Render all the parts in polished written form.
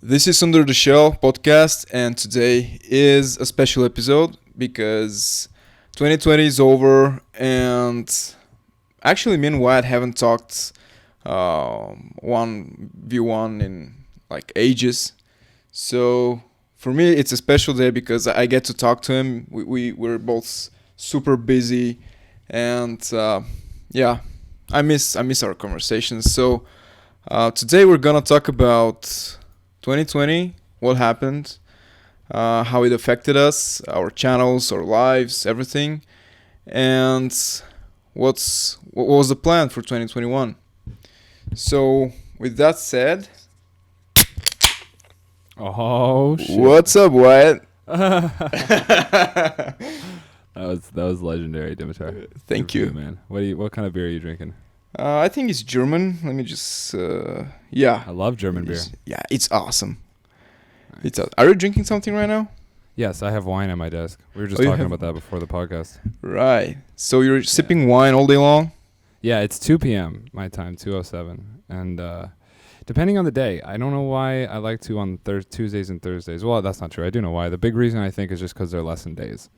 This is Under the Shell podcast, and today is a special episode because 2020 is over, and actually, me and Wyatt haven't talked 1v1 in like ages. So for me, it's a special day because I get to talk to him. We're both super busy, and yeah, I miss our conversations. So today we're gonna talk about 2020, what happened, how it affected us, our channels, our lives, everything, and what was the plan for 2021. So with that said, Oh shit! what's up, Wyatt? That was legendary, Dimitar. Thank Good you. for man. What kind of beer are you drinking? I think it's German. Let me just yeah. I love German beer. Yeah, it's awesome. Are you drinking something right now? Yes, I have wine on my desk. We were just you talking have- about that before the podcast. Right. So you're sipping wine all day long? Yeah, it's 2 p.m. my time, 2:07, and depending on the day, I don't know why I like to on Tuesdays and Thursdays. Well, that's not true. I do know why. The big reason I think is just because they're lesson days,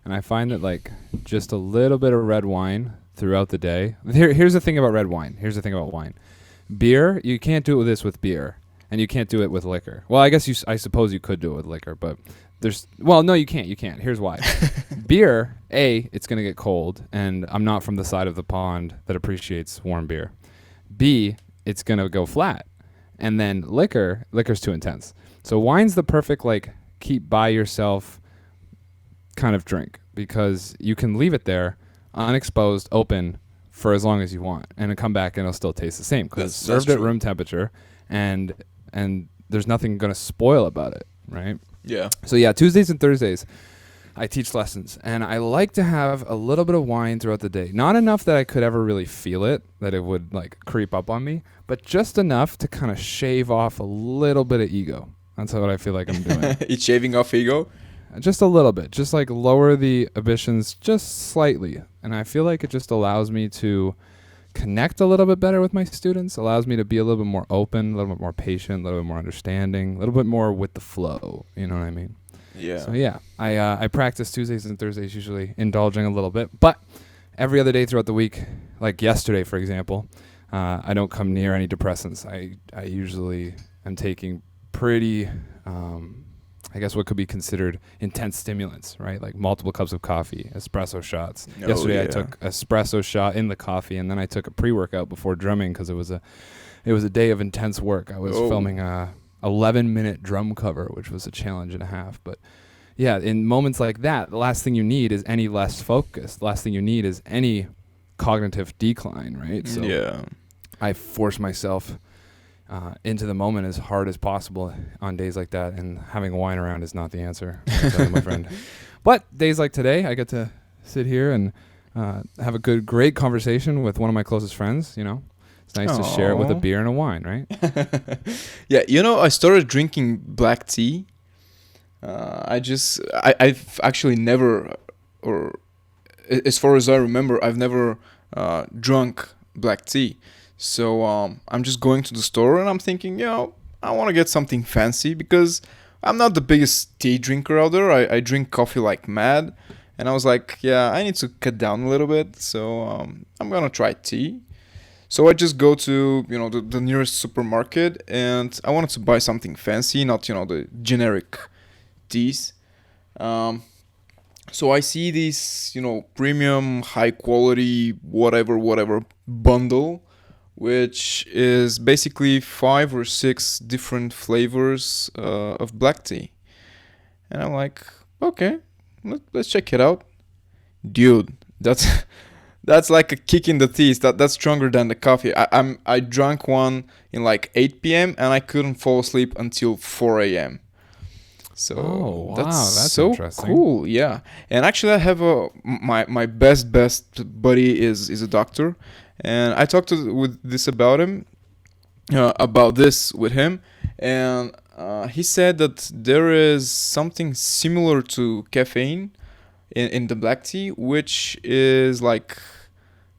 and I find that like just a little bit of red wine throughout the day. Here's the thing about red wine. Here's the thing about wine. Beer, you can't do with beer, and you can't do it with liquor. Well, I guess I suppose you could do it with liquor, but no, you can't. You can't. Here's why. Beer, A, it's going to get cold, and I'm not from the side of the pond that appreciates warm beer. B, it's going to go flat. And then liquor's too intense. So wine's the perfect, like, keep by yourself kind of drink because you can leave it there unexposed, open for as long as you want, and come back and it'll still taste the same because it's served at room temperature, and there's nothing going to spoil about it, right? Yeah. So yeah, Tuesdays and Thursdays, I teach lessons, and I like to have a little bit of wine throughout the day. Not enough that I could ever really feel it, that it would like creep up on me, but just enough to kind of shave off a little bit of ego. That's what I feel like I'm doing. It's shaving off ego? Just a little bit, just like lower the ambitions just slightly. And I feel like it just allows me to connect a little bit better with my students, allows me to be a little bit more open, a little bit more patient, a little bit more understanding, a little bit more with the flow. You know what I mean? Yeah. So yeah, I practice Tuesdays and Thursdays, usually indulging a little bit, but every other day throughout the week, like yesterday, for example, I don't come near any depressants. I usually am taking pretty, I guess what could be considered intense stimulants, right? Like multiple cups of coffee, espresso shots. Oh, Yesterday yeah. I took espresso shot in the coffee, and then I took a pre-workout before drumming because it was a day of intense work. I was filming a 11-minute drum cover, which was a challenge and a half. But yeah, in moments like that, the last thing you need is any less focus. The last thing you need is any cognitive decline, right? So yeah. I force myself into the moment as hard as possible on days like that, and having wine around is not the answer, I'll tell you, my friend. But days like today, I get to sit here and have a great conversation with one of my closest friends. You know, it's nice to share it with a beer and a wine, right? Yeah, I started drinking black tea. I've actually never, or as far as I remember, I've never drunk black tea. So I'm just going to the store and I'm thinking, I want to get something fancy because I'm not the biggest tea drinker out there. I drink coffee like mad. And I was like, I need to cut down a little bit. So I'm going to try tea. So I just go to, the nearest supermarket, and I wanted to buy something fancy, not, the generic teas. So I see this, premium, high quality, whatever bundle, which is basically 5 or 6 different flavors of black tea. And I'm like, okay, let's check it out. Dude, that's like a kick in the teeth. That's stronger than the coffee. I drank one in like 8 p.m. and I couldn't fall asleep until 4 a.m. So that's so interesting. Cool. Yeah. And actually I have my best buddy is a doctor, and I talked about this with him, and he said that there is something similar to caffeine in the black tea, which is like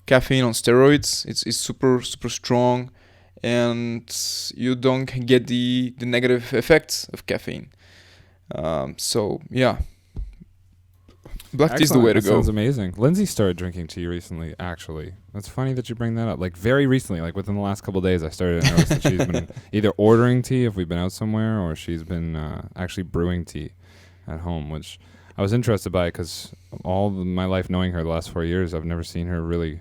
caffeine on steroids. It's super strong, and you don't get the negative effects of caffeine. So yeah, black tea is the Excellent. way to That go. sounds amazing. Lindsay started drinking tea recently, actually. That's funny that you bring that up. Like, very recently, like within the last couple of days, I started to notice that she's been either ordering tea if we've been out somewhere, or she's been actually brewing tea at home, which I was interested by because all my life knowing her the last 4 years, I've never seen her really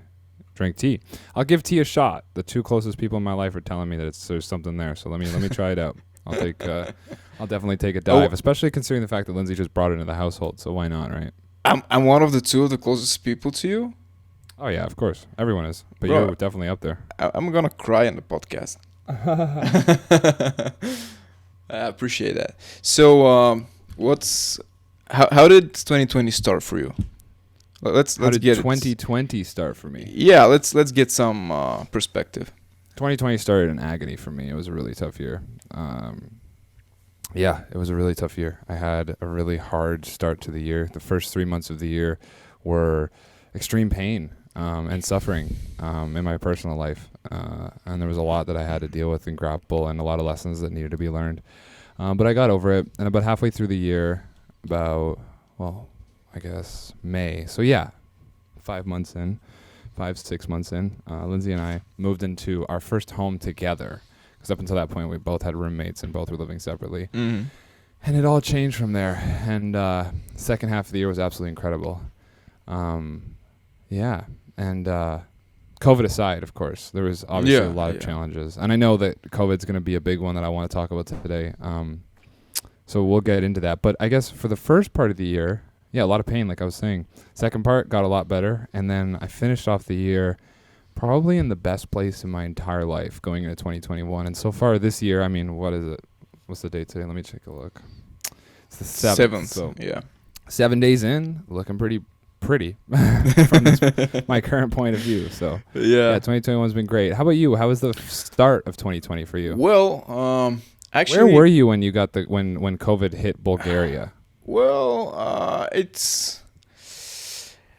drink tea. I'll give tea a shot. The two closest people in my life are telling me that there's something there, so let me try it out. I'll definitely take a dive, especially considering the fact that Lindsay just brought it into the household, so why not, right? I'm one of the two of the closest people to you. Oh yeah, of course. Everyone is. But Bro, you're definitely up there. I'm gonna cry on the podcast. I appreciate that. So, how did 2020 start for you? Let's How did get 2020 start for me? Yeah, let's get some perspective. 2020 started in agony for me. It was a really tough year. Yeah, it was a really tough year. I had a really hard start to the year. The first 3 months of the year were extreme pain and suffering in my personal life. And there was a lot that I had to deal with and grapple, and a lot of lessons that needed to be learned. But I got over it. And about halfway through the year, I guess May. So yeah, 6 months in, Lindsay and I moved into our first home together. Because up until that point, we both had roommates and both were living separately. Mm. And it all changed from there. And second half of the year was absolutely incredible. Yeah. And COVID aside, of course, there was obviously a lot of challenges. And I know that COVID's going to be a big one that I want to talk about today. So we'll get into that. But I guess for the first part of the year, yeah, a lot of pain, like I was saying. Second part got a lot better. And then I finished off the year probably in the best place in my entire life going into 2021. And so far this year, I mean, what is it? What's the date today? Let me take a look. It's the 7th. So yeah. 7 days in, looking pretty from my current point of view. So yeah, 2021's been great. How about you? How was the start of 2020 for you? Well, actually, where were you when you got when COVID hit Bulgaria? Well, it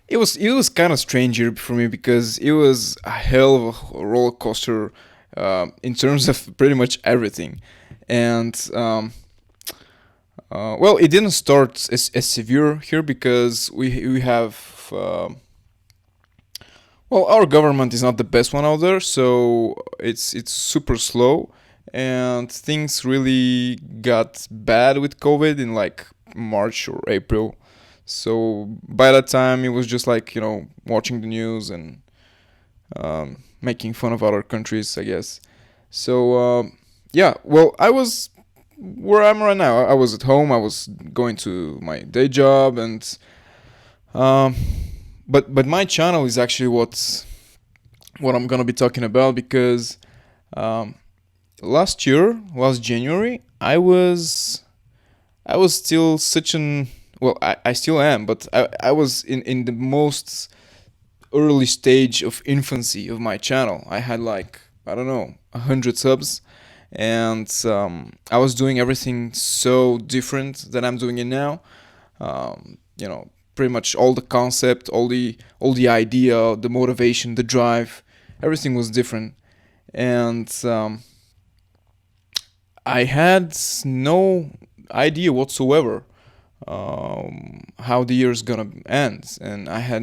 was kind of strange here for me because it was a hell of a roller coaster in terms of pretty much everything, and well, it didn't start as severe here because we have well, our government is not the best one out there, so it's super slow, and things really got bad with COVID in like March or April. So by that time, it was just like, watching the news and making fun of other countries, I guess. So yeah, well, I was where I'm right now. I was at home. I was going to my day job, and but my channel is actually what I'm gonna be talking about because last January, I was still such an well, I still am, but I was in the most early stage of infancy of my channel. I had like, I don't know, 100 subs, and I was doing everything so different than I'm doing it now. Pretty much all the concept, all the idea, the motivation, the drive, everything was different, and I had no idea whatsoever how the year's gonna end, and I had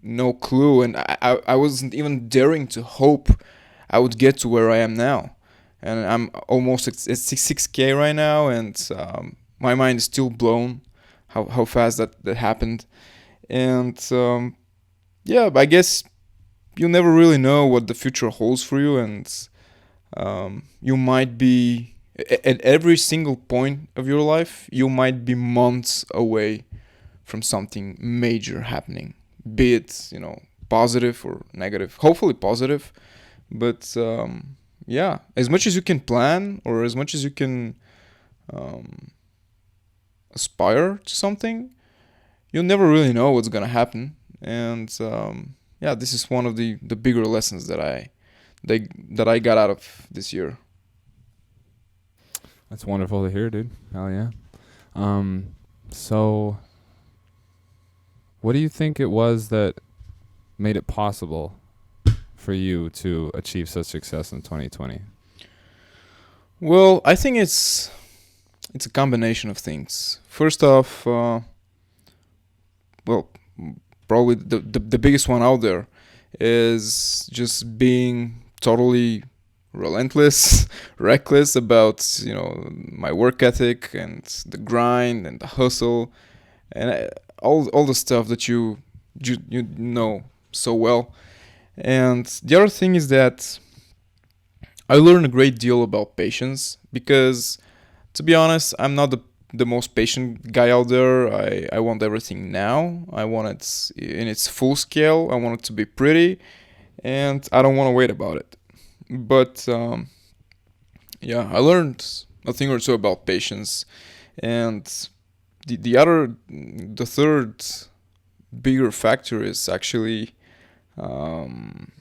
no clue, and I wasn't even daring to hope I would get to where I am now, and I'm almost at 6K right now, and my mind is still blown how fast that happened, and yeah, I guess you never really know what the future holds for you, and you might be at every single point of your life, you might be months away from something major happening, be it, positive or negative, hopefully positive. But yeah, as much as you can plan or as much as you can aspire to something, you'll never really know what's going to happen. And yeah, this is one of the bigger lessons that I got out of this year. That's wonderful to hear, dude. Hell yeah. So what do you think it was that made it possible for you to achieve such success in 2020? Well, I think it's a combination of things. First off, well, probably the biggest one out there is just being totally relentless, reckless about my work ethic and the grind and the hustle and all the stuff that you know so well. And the other thing is that I learned a great deal about patience because, to be honest, I'm not the most patient guy out there. I want everything now. I want it in its full scale. I want it to be pretty, and I don't want to wait about it. But yeah, I learned a thing or two about patience, and the third bigger factor is actually um,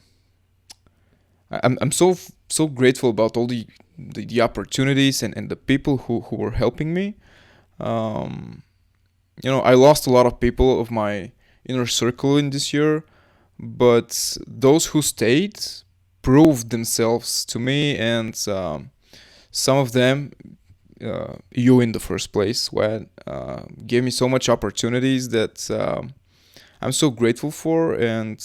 I'm so grateful about all the opportunities and the people who were helping me. Um, I lost a lot of people of my inner circle in this year, but those who stayed proved themselves to me, and some of them, you in the first place, gave me so much opportunities that I'm so grateful for. And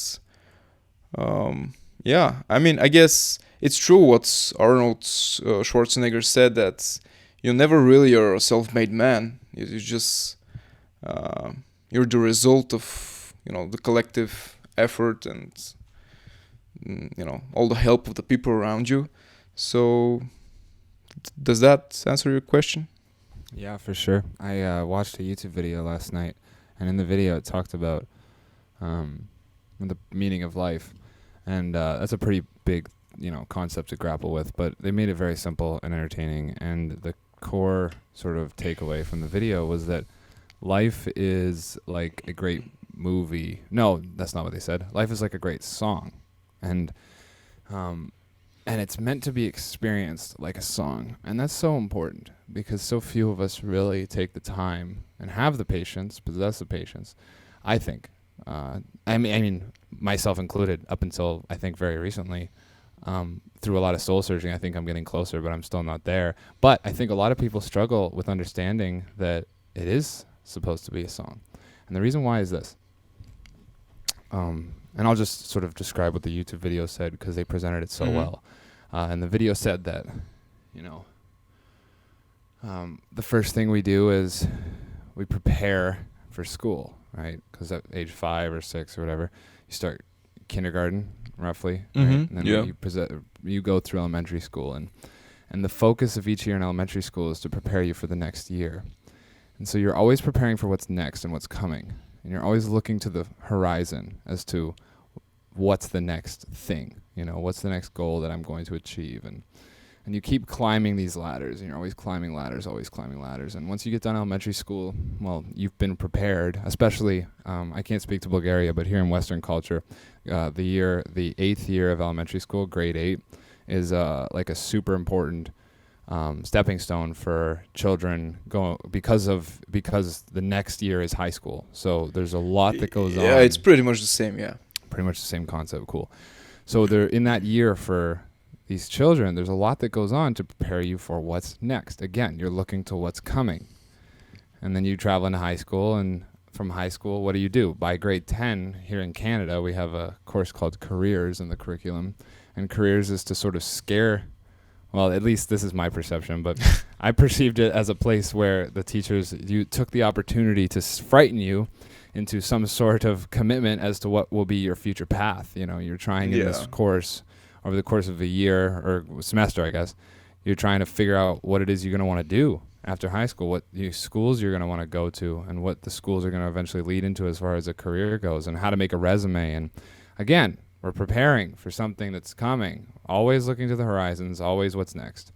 yeah, I mean, I guess it's true what Arnold Schwarzenegger said, that you never really are a self-made man. You just uh, you're the result of the collective effort and all the help of the people around you. So does that answer your question? Yeah, for sure. I watched a YouTube video last night, and in the video it talked about the meaning of life, and that's a pretty big concept to grapple with. But they made it very simple and entertaining, and the core sort of takeaway from the video was that life is like a great movie. No, that's not what they said. Life is like a great song, and it's meant to be experienced like a song, and that's so important because so few of us really take the time and have the patience, possess the patience. I think, I mean, myself included, up until I think very recently. Through a lot of soul searching, I think I'm getting closer, but I'm still not there. But I think a lot of people struggle with understanding that it is supposed to be a song. And the reason why is this. And I'll just sort of describe what the YouTube video said because they presented it so well. And the video said that, the first thing we do is we prepare for school, right? Because at age 5 or 6 or whatever, you start kindergarten, roughly, right? And then you go through elementary school, and the focus of each year in elementary school is to prepare you for the next year. And so you're always preparing for what's next and what's coming, and you're always looking to the horizon as to what's the next thing, what's the next goal that I'm going to achieve, and you keep climbing these ladders, and you're always climbing ladders, and once you get done elementary school, well, you've been prepared. Especially, I can't speak to Bulgaria, but here in Western culture, the 8th year of elementary school, grade 8, is like a super important stepping stone for children because the next year is high school. So there's a lot that goes on. Yeah, it's pretty much the same. Yeah, pretty much the same concept. Cool. So they're in that year for these children. There's a lot that goes on to prepare you for what's next. Again, you're looking to what's coming, and then you travel into high school, and from high school, what do? By grade 10 here in Canada, we have a course called careers in the curriculum, and careers is to sort of scare, well, at least this is my perception, but I perceived it as a place where the teachers, you took the opportunity to frighten you into some sort of commitment as to what will be your future path. You're trying in this course over the course of a year or semester, I guess. You're trying to figure out what it is you're going to want to do after high school, what schools you're going to want to go to, and what the schools are going to eventually lead into as far as a career goes, and how to make a resume. And again, we're preparing for something that's coming, always looking to the horizons, always what's next.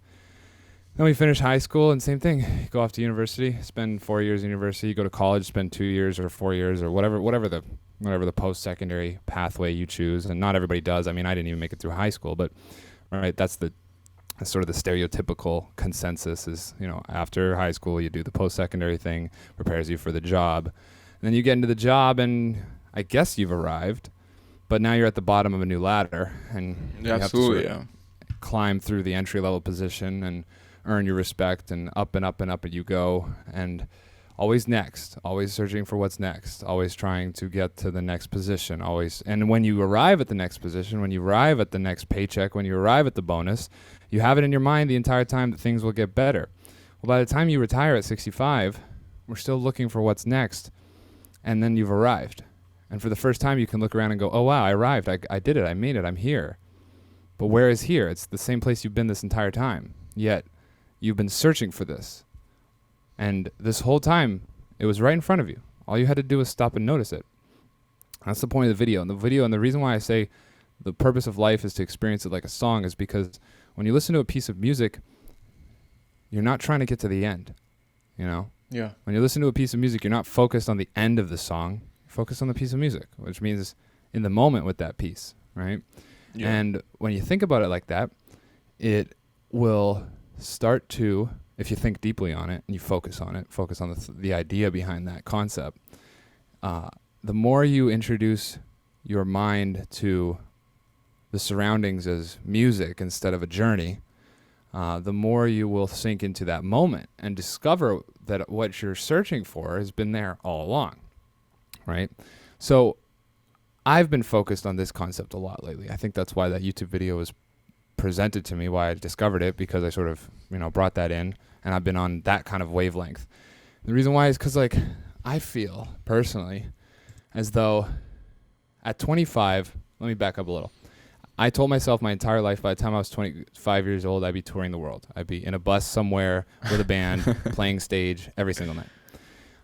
Then we finish high school, and same thing. You go off to university, spend 4 years in university. You go to college, spend 2 years or 4 years or whatever the post-secondary pathway you choose. And not everybody does. I mean, I didn't even make it through high school, but right, that's sort of the stereotypical consensus is, after high school, you do the post-secondary thing, prepares you for the job. And then you get into the job, and I guess you've arrived. but now you're at the bottom of a new ladder, and you Yeah, have to sort absolutely. of Yeah. climb through the entry level position and earn your respect, and up and up and up you go, and always next, always searching for what's next, always trying to get to the next position, always. And when you arrive at the next position, when you arrive at the next paycheck, when you arrive at the bonus, you have it in your mind the entire time that things will get better. Well, by the time you retire at 65, we're still looking for what's next, and then you've arrived. And for the first time, you can look around and go, oh, wow, I arrived. I did it. I made it. I'm here. But where is here? It's the same place you've been this entire time. Yet you've been searching for this. And this whole time, it was right in front of you. All you had to do was stop and notice it. That's the point of the video. And the reason why I say the purpose of life is to experience it like a song is because when you listen to a piece of music, you're not trying to get to the end, you know? Yeah. When you listen to a piece of music, you're not focused on the end of the song. You're focused on the piece of music, which means in the moment with that piece, right? Yeah. And when you think about it like that, it will start to, if you think deeply on it and you focus on it, focus on the idea behind that concept, the more you introduce your mind to the surroundings as music instead of a journey, the more you will sink into that moment and discover that what you're searching for has been there all along, right? So I've been focused on this concept a lot lately. I think that's why that YouTube video was presented to me, why I discovered it, because I sort of, brought that in, and I've been on that kind of wavelength. The reason why is because, I feel personally as though at 25, let me back up a little. I told myself my entire life by the time I was 25 years old, I'd be touring the world. I'd be in a bus somewhere with a band, playing stage every single night.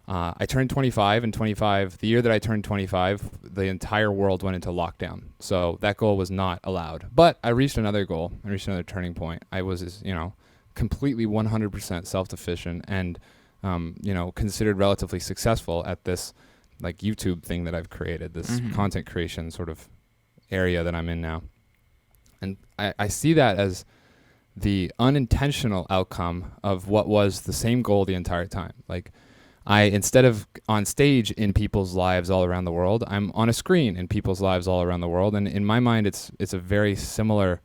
I turned 25, and the year that I turned 25, the entire world went into lockdown. So that goal was not allowed. But I reached another goal. I reached another turning point. I was, completely 100% self-sufficient and, considered relatively successful at this, YouTube thing that I've created, this content creation sort of area that I'm in now. And I see that as the unintentional outcome of what was the same goal the entire time. Instead of on stage in people's lives all around the world, I'm on a screen in people's lives all around the world. And in my mind, it's a very similar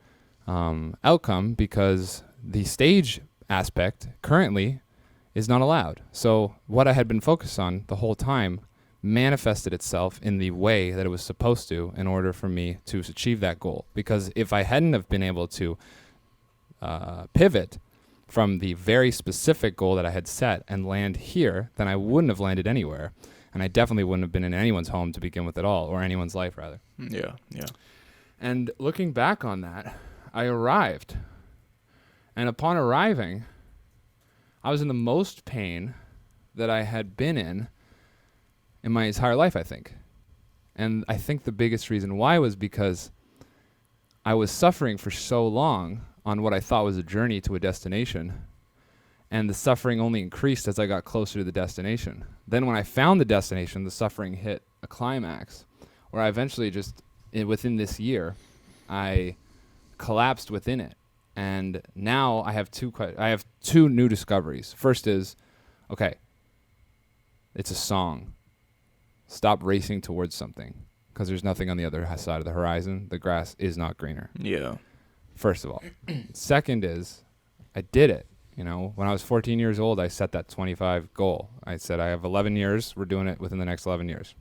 outcome, because the stage aspect currently is not allowed. So what I had been focused on the whole time manifested itself in the way that it was supposed to in order for me to achieve that goal. Because if I hadn't have been able to pivot from the very specific goal that I had set and land here, then I wouldn't have landed anywhere. And I definitely wouldn't have been in anyone's home to begin with at all, or anyone's life, rather. Yeah. Yeah. And looking back on that, I arrived. And upon arriving, I was in the most pain that I had been in my entire life, I think. And I think the biggest reason why was because I was suffering for so long on what I thought was a journey to a destination, and the suffering only increased as I got closer to the destination. Then when I found the destination, the suffering hit a climax, where I eventually within this year, I collapsed within it. And now I have two new discoveries. First is, okay, it's a song. Stop racing towards something, because there's nothing on the other side of the horizon. The grass is not greener. Yeah. First of all. Second is, I did it. When I was 14 years old, I set that 25 goal. I said, I have 11 years. We're doing it within the next 11 years.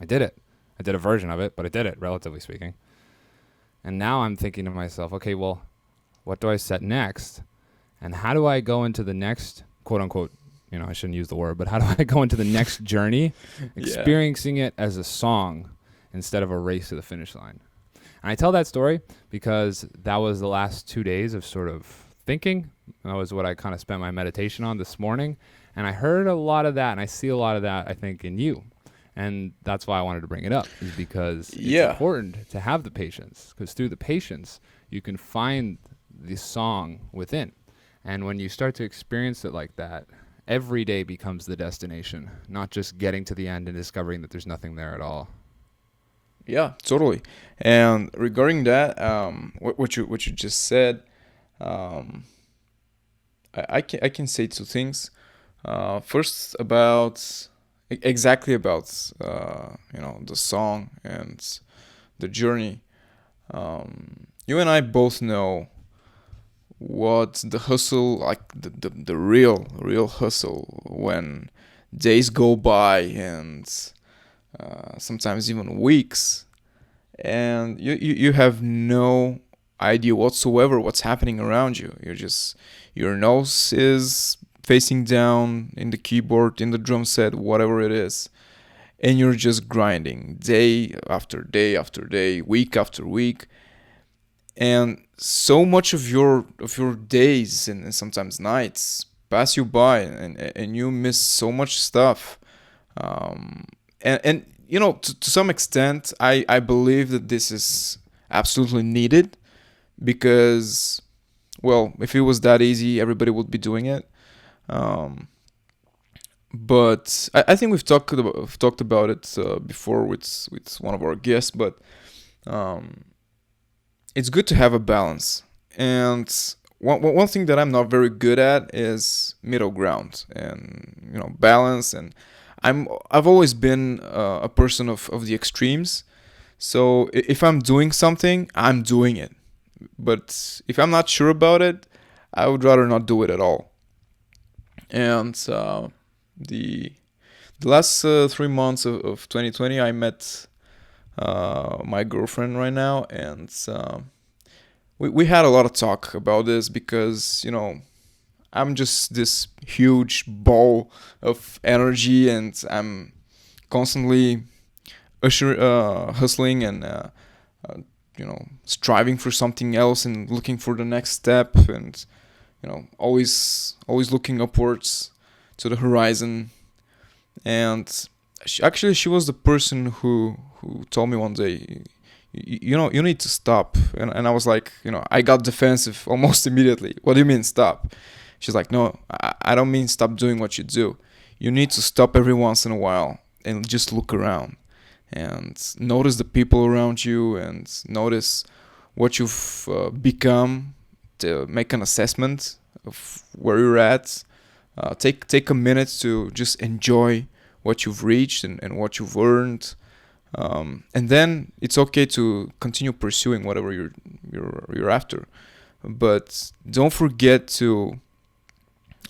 I did it. I did a version of it, but I did it, relatively speaking. And now I'm thinking to myself, okay, well, what do I set next? And how do I go into the next, quote unquote, I shouldn't use the word, but how do I go into the next journey, experiencing it as a song instead of a race to the finish line? And I tell that story because that was the last 2 days of sort of thinking. That was what I kind of spent my meditation on this morning. And I heard a lot of that, and I see a lot of that, I think, in you. And that's why I wanted to bring it up, is because it's important to have the patience, because through the patience, you can find the song within. And when you start to experience it like that, every day becomes the destination, not just getting to the end and discovering that there's nothing there at all. Yeah, totally. And regarding that, what you just said, I can say two things. First, about exactly about the song, and the journey. You and I both know what the hustle, like the real hustle, when days go by and sometimes even weeks, and you have no idea whatsoever what's happening around you. You're just, your nose is facing down in the keyboard, in the drum set, whatever it is, and you're just grinding day after day after day, week after week, and so much of your days and sometimes nights pass you by, and you miss so much stuff. And you know, to some extent, I believe that this is absolutely needed, because, well, if it was that easy, everybody would be doing it. Um, but I think we've talked about it before with one of our guests. But um, it's good to have a balance. And one thing that I'm not very good at is middle ground and, you know, balance. And I've always been a person of the extremes. So if I'm doing something, I'm doing it. But if I'm not sure about it, I would rather not do it at all. And the the last 3 months of 2020, I met my girlfriend right now, and we had a lot of talk about this, because, you know, I'm just this huge ball of energy, and I'm constantly hustling and uh, you know, striving for something else and looking for the next step, and, you know, always looking upwards to the horizon. And she was the person who told me one day, you know, you need to stop. And I was like, you know, I got defensive almost immediately. What do you mean stop? She's like, no, I don't mean stop doing what you do. You need to stop every once in a while and just look around and notice the people around you, and notice what you've become, to make an assessment of where you're at. Take a minute to just enjoy what you've reached, and what you've earned, and then it's okay to continue pursuing whatever you're after. But don't forget to,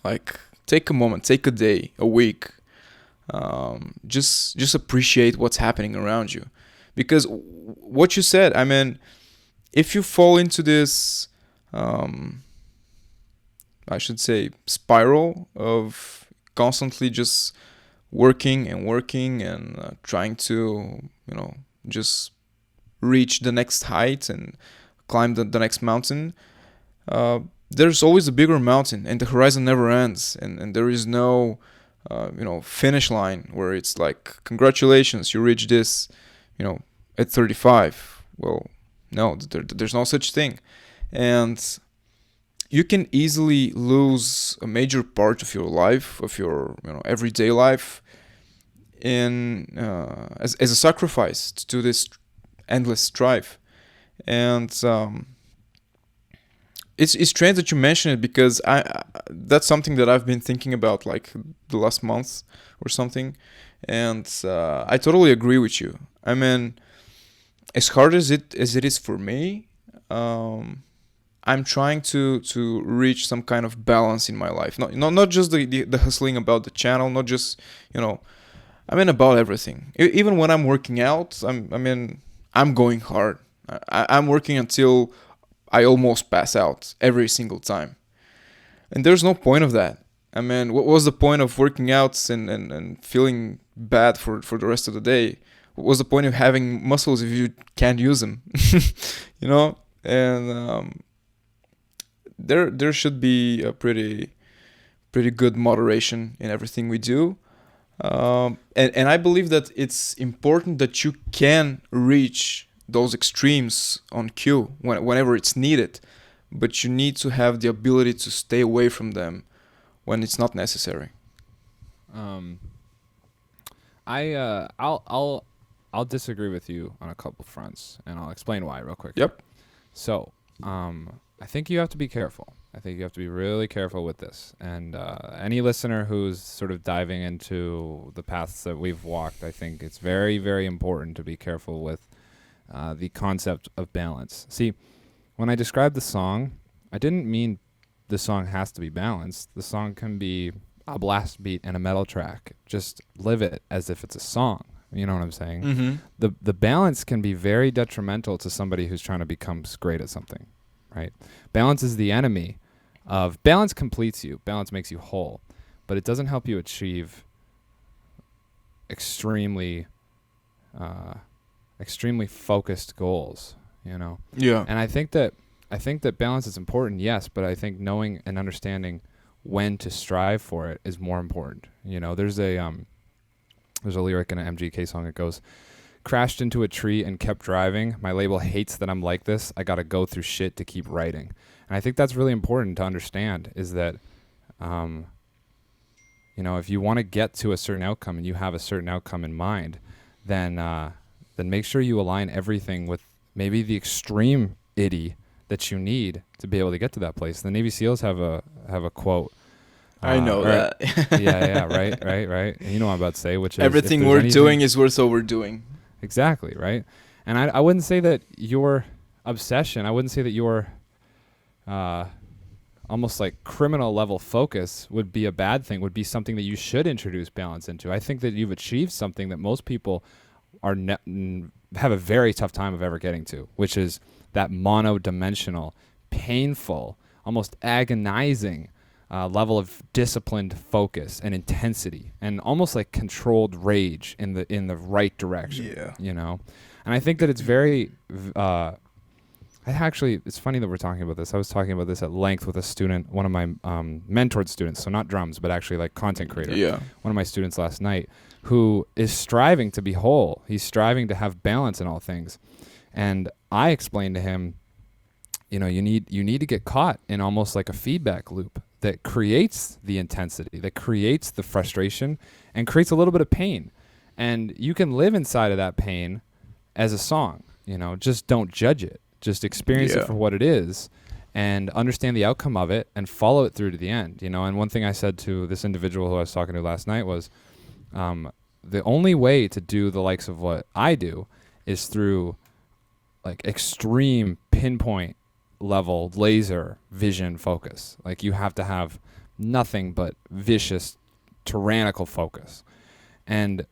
like, take a moment, take a day, a week, just appreciate what's happening around you, because what you said, I mean, if you fall into this, I should say, spiral of constantly just working and working, and trying to, you know, just reach the next height and climb the next mountain, uh, there's always a bigger mountain, and the horizon never ends, and there is no you know, finish line where it's like, congratulations, you reached this, you know, at 35. Well, no, there's no such thing. And you can easily lose a major part of your life, of your, you know, everyday life, in as a sacrifice to this endless strive. And it's strange that you mention it, because that's something that I've been thinking about, like, the last month or something, and I totally agree with you. I mean, as hard as it is for me, I'm trying to reach some kind of balance in my life. Not just the hustling about the channel, not just, you know, I mean, about everything. Even when I'm working out, I'm going hard. I'm working until I almost pass out every single time. And there's no point of that. I mean, what was the point of working out and feeling bad for the rest of the day? What was the point of having muscles if you can't use them? You know? And there should be a pretty good moderation in everything we do. And I believe that it's important that you can reach those extremes on cue whenever it's needed, but you need to have the ability to stay away from them when it's not necessary. Um, I'll disagree with you on a couple fronts, and I'll explain why real quick. Yep. So, I think you have to be careful. I think you have to be really careful with this. And any listener who's sort of diving into the paths that we've walked, I think it's very, very important to be careful with the concept of balance. See, when I described the song, I didn't mean the song has to be balanced. The song can be a blast beat and a metal track. Just live it as if it's a song. You know what I'm saying? Mm-hmm. The balance can be very detrimental to somebody who's trying to become great at something, right? Balance is the enemy of balance. Completes you. Balance makes you whole, but it doesn't help you achieve extremely focused goals, you know? Yeah. And I think that balance is important, yes, but I think knowing and understanding when to strive for it is more important. You know, there's a lyric in an MGK song that goes, "Crashed into a tree and kept driving. My label hates that I'm like this. I got to go through shit to keep writing." And I think that's really important to understand, is that, you know, if you want to get to a certain outcome and you have a certain outcome in mind, then make sure you align everything with maybe the extreme itty that you need to be able to get to that place. The Navy SEALs have a quote. I know right? that. yeah, right. And you know what I'm about to say, which is Everything we're doing is worth overdoing. Exactly, right? And I wouldn't say that your obsession, I wouldn't say that your almost like criminal level focus would be a bad thing, would be something that you should introduce balance into. I think that you've achieved something that most people are have a very tough time of ever getting to, which is that monodimensional, painful, almost agonizing level of disciplined focus and intensity, and almost like controlled rage in the right direction. Yeah. You know, and I think that it's very. It's funny that we're talking about this. I was talking about this at length with a student, one of my mentored students, so not drums, but actually like content creator. Yeah. One of my students last night, who is striving to be whole. He's striving to have balance in all things. And I explained to him, you know, you need to get caught in almost like a feedback loop that creates the intensity, that creates the frustration, and creates a little bit of pain. And you can live inside of that pain as a song, you know, just don't judge it. Just experience it for what it is and understand the outcome of it and follow it through to the end, you know. And one thing I said to this individual who I was talking to last night was, the only way to do the likes of what I do is through like extreme pinpoint level laser vision focus. Like you have to have nothing but vicious, tyrannical focus. And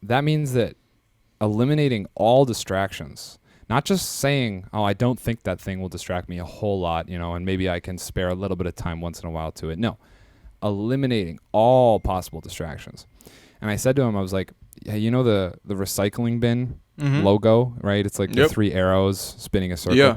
that means that eliminating all distractions, not just saying, oh, I don't think that thing will distract me a whole lot, you know, and maybe I can spare a little bit of time once in a while to it. No, eliminating all possible distractions. And I said to him, I was like, hey, you know the recycling bin logo, right? It's like the 3 arrows spinning a circle. Yeah.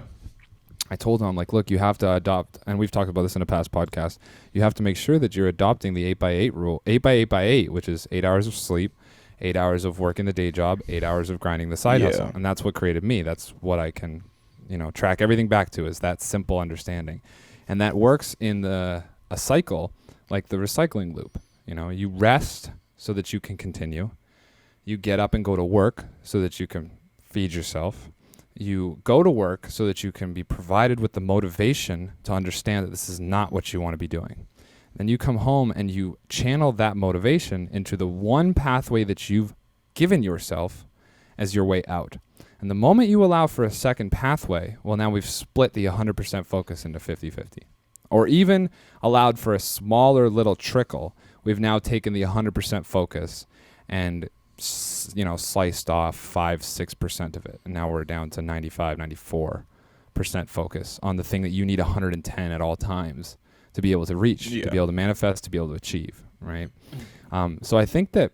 I told him, I'm like, look, you have to adopt, and we've talked about this in a past podcast, you have to make sure that you're adopting the 8x8 rule, 8x8x8, which is 8 hours of sleep, 8 hours of work in the day job, 8 hours of grinding the side hustle. And that's what created me. That's what I can, you know, track everything back to, is that simple understanding. And that works in a cycle like the recycling loop. You know, you rest so that you can continue. You get up and go to work so that you can feed yourself. You go to work so that you can be provided with the motivation to understand that this is not what you want to be doing. Then you come home and you channel that motivation into the one pathway that you've given yourself as your way out. And the moment you allow for a second pathway, well, now we've split the 100% focus into 50-50. Or even allowed for a smaller little trickle, we've now taken the 100% focus and, you know, sliced off 5-6% of it. And now we're down to 95-94% focus on the thing that you need 110 at all times to be able to reach, to be able to manifest, to be able to achieve, right? So I think that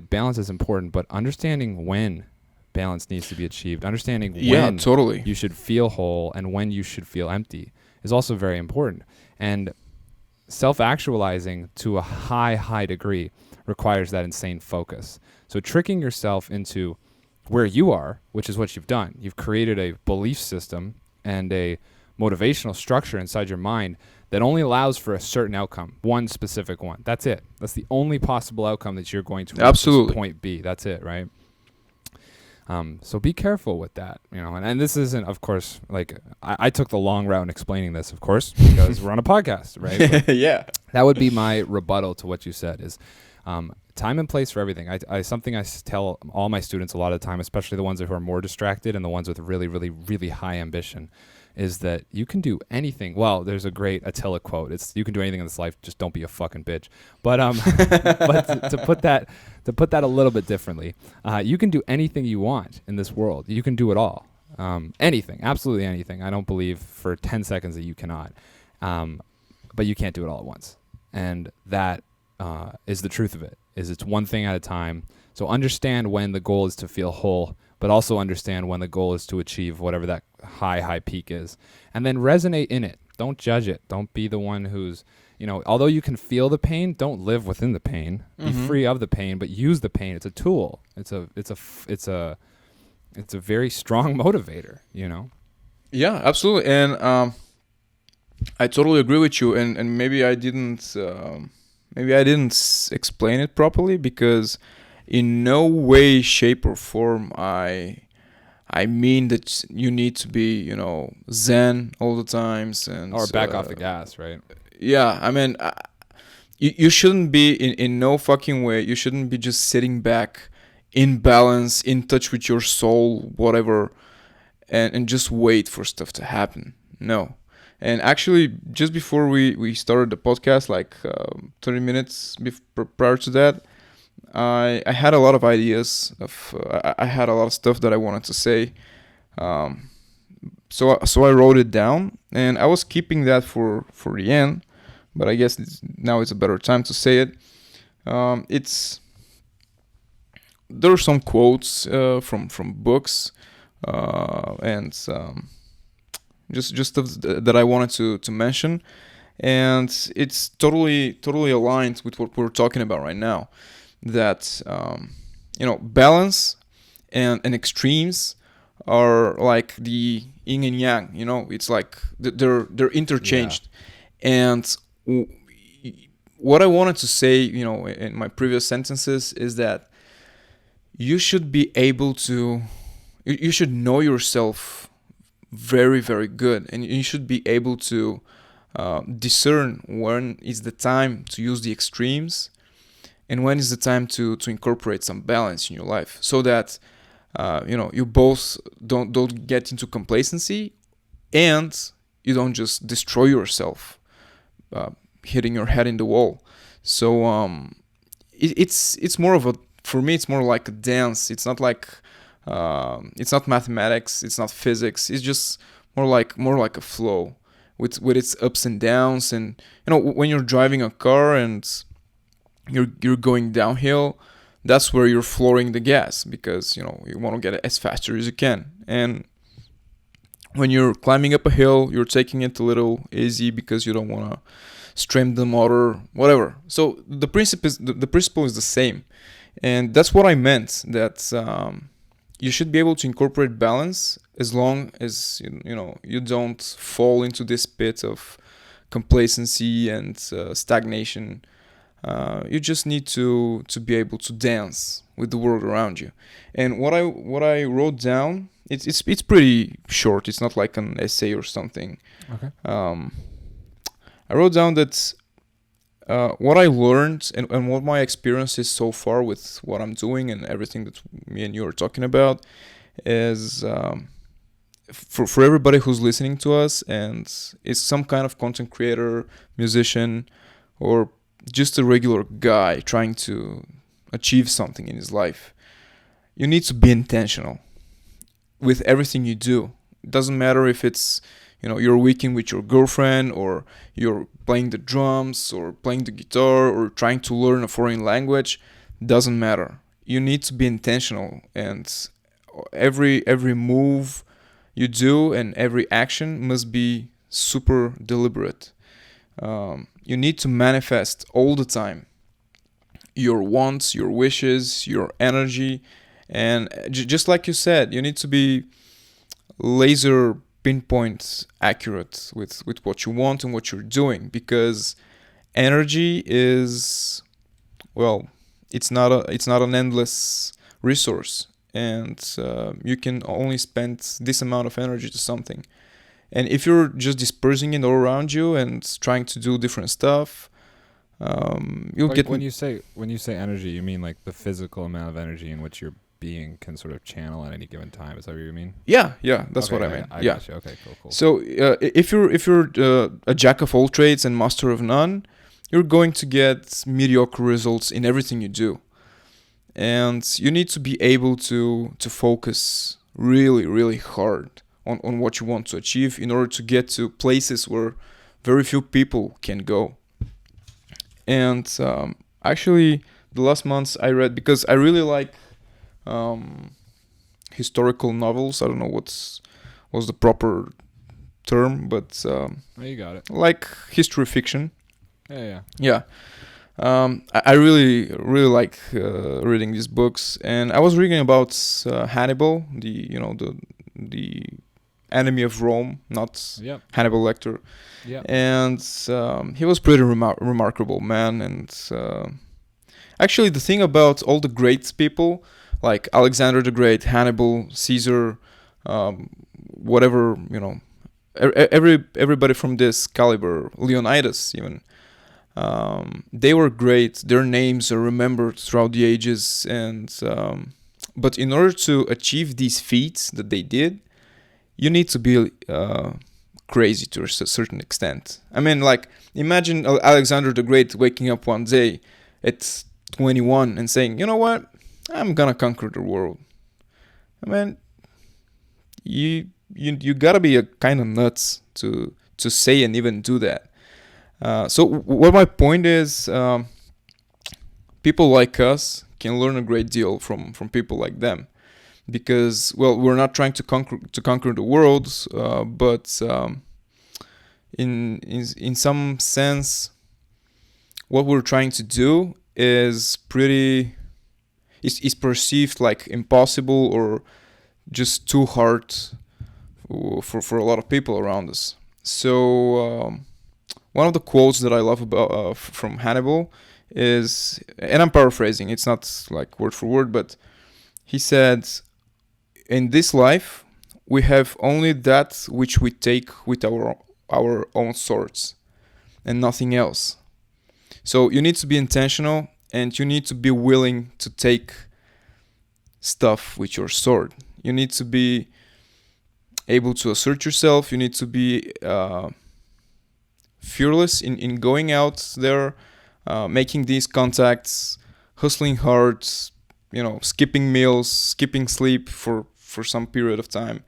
balance is important, but understanding when balance needs to be achieved, understanding when you should feel whole and when you should feel empty is also very important. And self-actualizing to a high degree requires that insane focus. So tricking yourself into where you are, which is what you've done. You've created a belief system and a motivational structure inside your mind that only allows for a certain outcome, one specific one. That's it. That's the only possible outcome that you're going to reach to point B. That's it, right? So be careful with that, you know. And this isn't, of course, like I took the long route in explaining this, of course, because we're on a podcast, right? Yeah. That would be my rebuttal to what you said is, Time and place for everything. Something I tell all my students a lot of the time, especially the ones who are more distracted and the ones with really, really, really high ambition, is that you can do anything. Well, there's a great Attila quote. It's you can do anything in this life, just don't be a fucking bitch. But but to put that a little bit differently, you can do anything you want in this world. You can do it all. Anything, absolutely anything. I don't believe for 10 seconds that you cannot. But you can't do it all at once, and that is the truth of it. Is it's one thing at a time. So understand when the goal is to feel whole, but also understand when the goal is to achieve whatever that high peak is. And then resonate in it. Don't judge it. Don't be the one who's, although you can feel the pain, don't live within the pain. Be free of the pain, but use the pain. It's a tool. It's a very strong motivator, Yeah, absolutely. And I totally agree with you. And maybe I didn't explain it properly, because in no way, shape, or form I mean that you need to be, zen all the times and or back off the gas, right? Yeah, I mean, you shouldn't be in no fucking way. You shouldn't be just sitting back, in balance, in touch with your soul, whatever, and just wait for stuff to happen. No. And actually, just before we started the podcast, like 30 minutes prior to that, I had a lot of ideas I had a lot of stuff that I wanted to say. So I wrote it down, and I was keeping that for the end, but I guess now it's a better time to say it. There are some quotes from books and just stuff that I wanted to mention, and it's totally aligned with what we're talking about right now. That balance and extremes are like the yin and yang. It's like they're interchanged. Yeah. And what I wanted to say, in my previous sentences, is that you should be able to, you should know yourself very, very good, and you should be able to discern when is the time to use the extremes and when is the time to incorporate some balance in your life, so that you both don't get into complacency, and you don't just destroy yourself, hitting your head in the wall. So it's more of a, for me, it's more like a dance. It's not like it's not mathematics, it's not physics. It's just more like a flow with its ups and downs. And when you're driving a car and you're going downhill, that's where you're flooring the gas, because you want to get it as faster as you can. And when you're climbing up a hill, you're taking it a little easy because you don't want to strain the motor, whatever. So the principle is the same, and that's what I meant. That you should be able to incorporate balance as long as you don't fall into this pit of complacency and stagnation. You just need to be able to dance with the world around you. And what I wrote down, it's pretty short. It's not like an essay or something. Okay. I wrote down that what I learned and what my experience is so far with what I'm doing and everything that me and you are talking about is for everybody who's listening to us and is some kind of content creator, musician, or just a regular guy trying to achieve something in his life. You need to be intentional with everything you do. It doesn't matter if it's you're weekend with your girlfriend, or you're playing the drums, or playing the guitar, or trying to learn a foreign language. Doesn't matter. You need to be intentional, and every move you do and every action must be super deliberate. You need to manifest all the time your wants, your wishes, your energy, and just like you said, you need to be laser pinpoint accurate with what you want and what you're doing, because energy is, well, it's not an endless resource, and you can only spend this amount of energy to something. And if you're just dispersing it all around you and trying to do different stuff, You'll Like get when you say energy, you mean like the physical amount of energy in which your being can sort of channel at any given time. Is that what you mean? yeah, that's Okay, what I mean. I Yeah. got you. Okay, cool. So if you're a jack of all trades and master of none, you're going to get mediocre results in everything you do, and you need to be able to focus really really hard on what you want to achieve in order to get to places where very few people can go. And actually, the last months I read, because I really like um, historical novels. I don't know what's the proper term, but Oh, you got it. like history fiction. Yeah. Yeah. I really really like reading these books, and I was reading about Hannibal, the enemy of Rome, not Yep. Hannibal Lecter, Yep. and he was pretty remarkable man. And actually, the thing about all the great people like Alexander the Great, Hannibal, Caesar, whatever, everybody from this caliber, Leonidas even. They were great. Their names are remembered throughout the ages, and but in order to achieve these feats that they did, you need to be crazy to a certain extent. I mean, like, imagine Alexander the Great waking up one day at 21 and saying, "You know what? I'm gonna conquer the world." I mean, you gotta be a kind of nuts to say and even do that. So what my point is, people like us can learn a great deal from people like them, because, well, we're not trying to conquer the world, but in some sense, what we're trying to do is perceived like impossible or just too hard for a lot of people around us. So one of the quotes that I love about from Hannibal is, and I'm paraphrasing, it's not like word for word, but he said, "In this life, we have only that which we take with our own swords, and nothing else." So you need to be intentional, and you need to be willing to take stuff with your sword. You need to be able to assert yourself. You need to be fearless in going out there, making these contacts, hustling hard, skipping meals, skipping sleep for some period of time.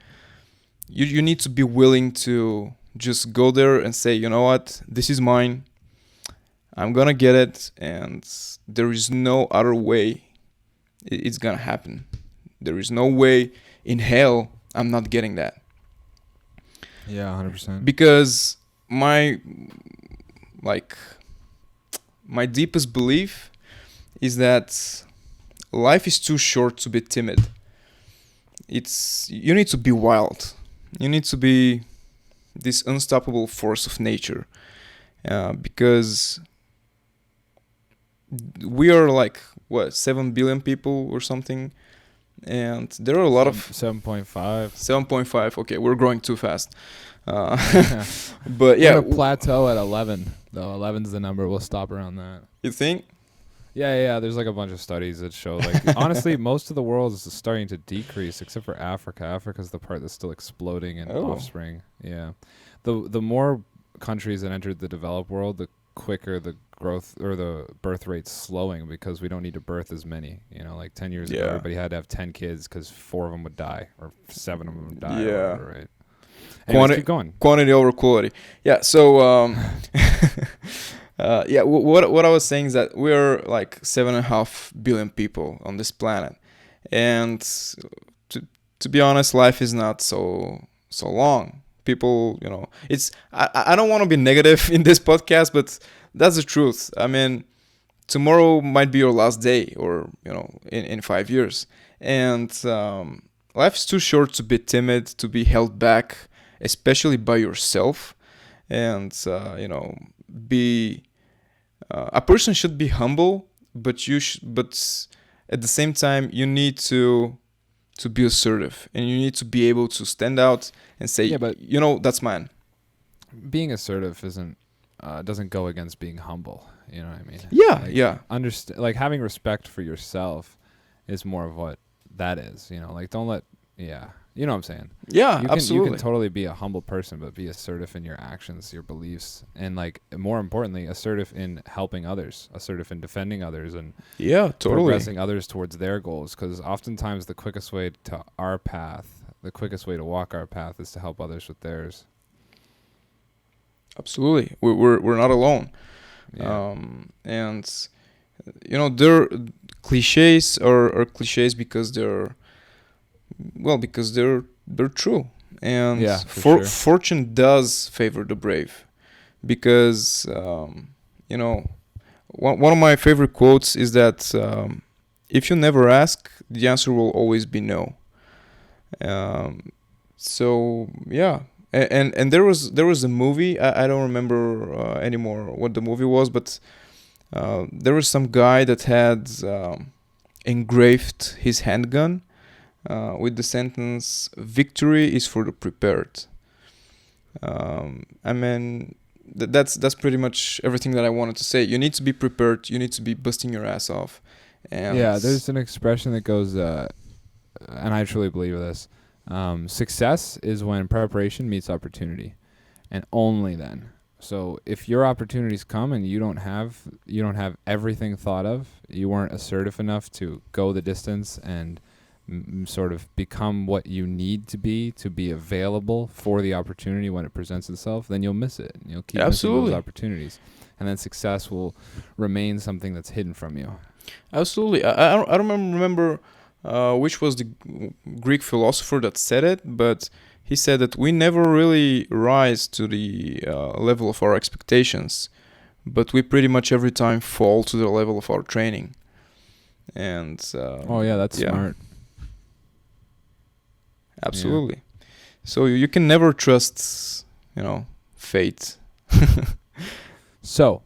You need to be willing to just go there and say, "You know what, this is mine. I'm gonna get it, and there is no other way it's gonna happen. There is no way in hell I'm not getting that." Yeah, 100%. Because my deepest belief is that life is too short to be timid. You need to be wild. You need to be this unstoppable force of nature, because we are like, what, 7 billion people or something, and there are a lot of 7.5. 7.5. Okay, we're growing too fast. But yeah, We're gonna plateau at 11. Though 11's the number. We'll stop around that. you think? Yeah. There's like a bunch of studies that show, like, honestly, most of the world is starting to decrease, except for Africa. Africa's the part that's still exploding in offspring. Yeah, the more countries that entered the developed world, the quicker the growth or the birth rate's slowing, because we don't need to birth as many. Like 10 years ago, everybody had to have 10 kids because 4 of them would die or 7 of them would die. Yeah. Or whatever, right. Anyways, keep going. Quantity over quality. Yeah. So yeah. What I was saying is that we're like 7.5 billion people on this planet, and to be honest, life is not so long. People, it's I don't want to be negative in this podcast, but that's the truth. I mean, tomorrow might be your last day, or in 5 years, and life is too short to be timid, to be held back, especially by yourself. And be a person should be humble, but but at the same time you need to be assertive, and you need to be able to stand out and say, Yeah, but that's mine. being assertive doesn't go against being humble. You know what I mean? Yeah, Like, yeah, like having respect for yourself is more of what that is. You know, like don't let, yeah, you know what I'm saying? yeah, You can absolutely. totally be a humble person, but be assertive in your actions, your beliefs, and like more importantly, assertive in helping others, assertive in defending others, and Yeah, totally. progressing others towards their goals. Because oftentimes the quickest way to our path, the quickest way to walk our path, is to help others with theirs. Absolutely. We're not alone. Yeah. And they're cliches are cliches because they're true. And Yeah, for sure. fortune does favor the brave, because one of my favorite quotes is that if you never ask, the answer will always be no. So yeah, and there was a movie. I don't remember anymore what the movie was, but there was some guy that had engraved his handgun with the sentence, "Victory is for the prepared." I mean, that's pretty much everything that I wanted to say. You need to be prepared. You need to be busting your ass off. And Yeah, there's an expression that goes, and I truly believe this. Success is when preparation meets opportunity, and only then. So if your opportunities come and you don't have everything thought of, you weren't assertive enough to go the distance and sort of become what you need to be available for the opportunity when it presents itself, then you'll miss it. You'll keep missing those opportunities, and then success will remain something that's hidden from you. Absolutely. I don't remember which was the Greek philosopher that said it, but he said that we never really rise to the level of our expectations, but we pretty much every time fall to the level of our training. And oh yeah, that's smart. Absolutely. Yeah. So you can never trust, fate. So,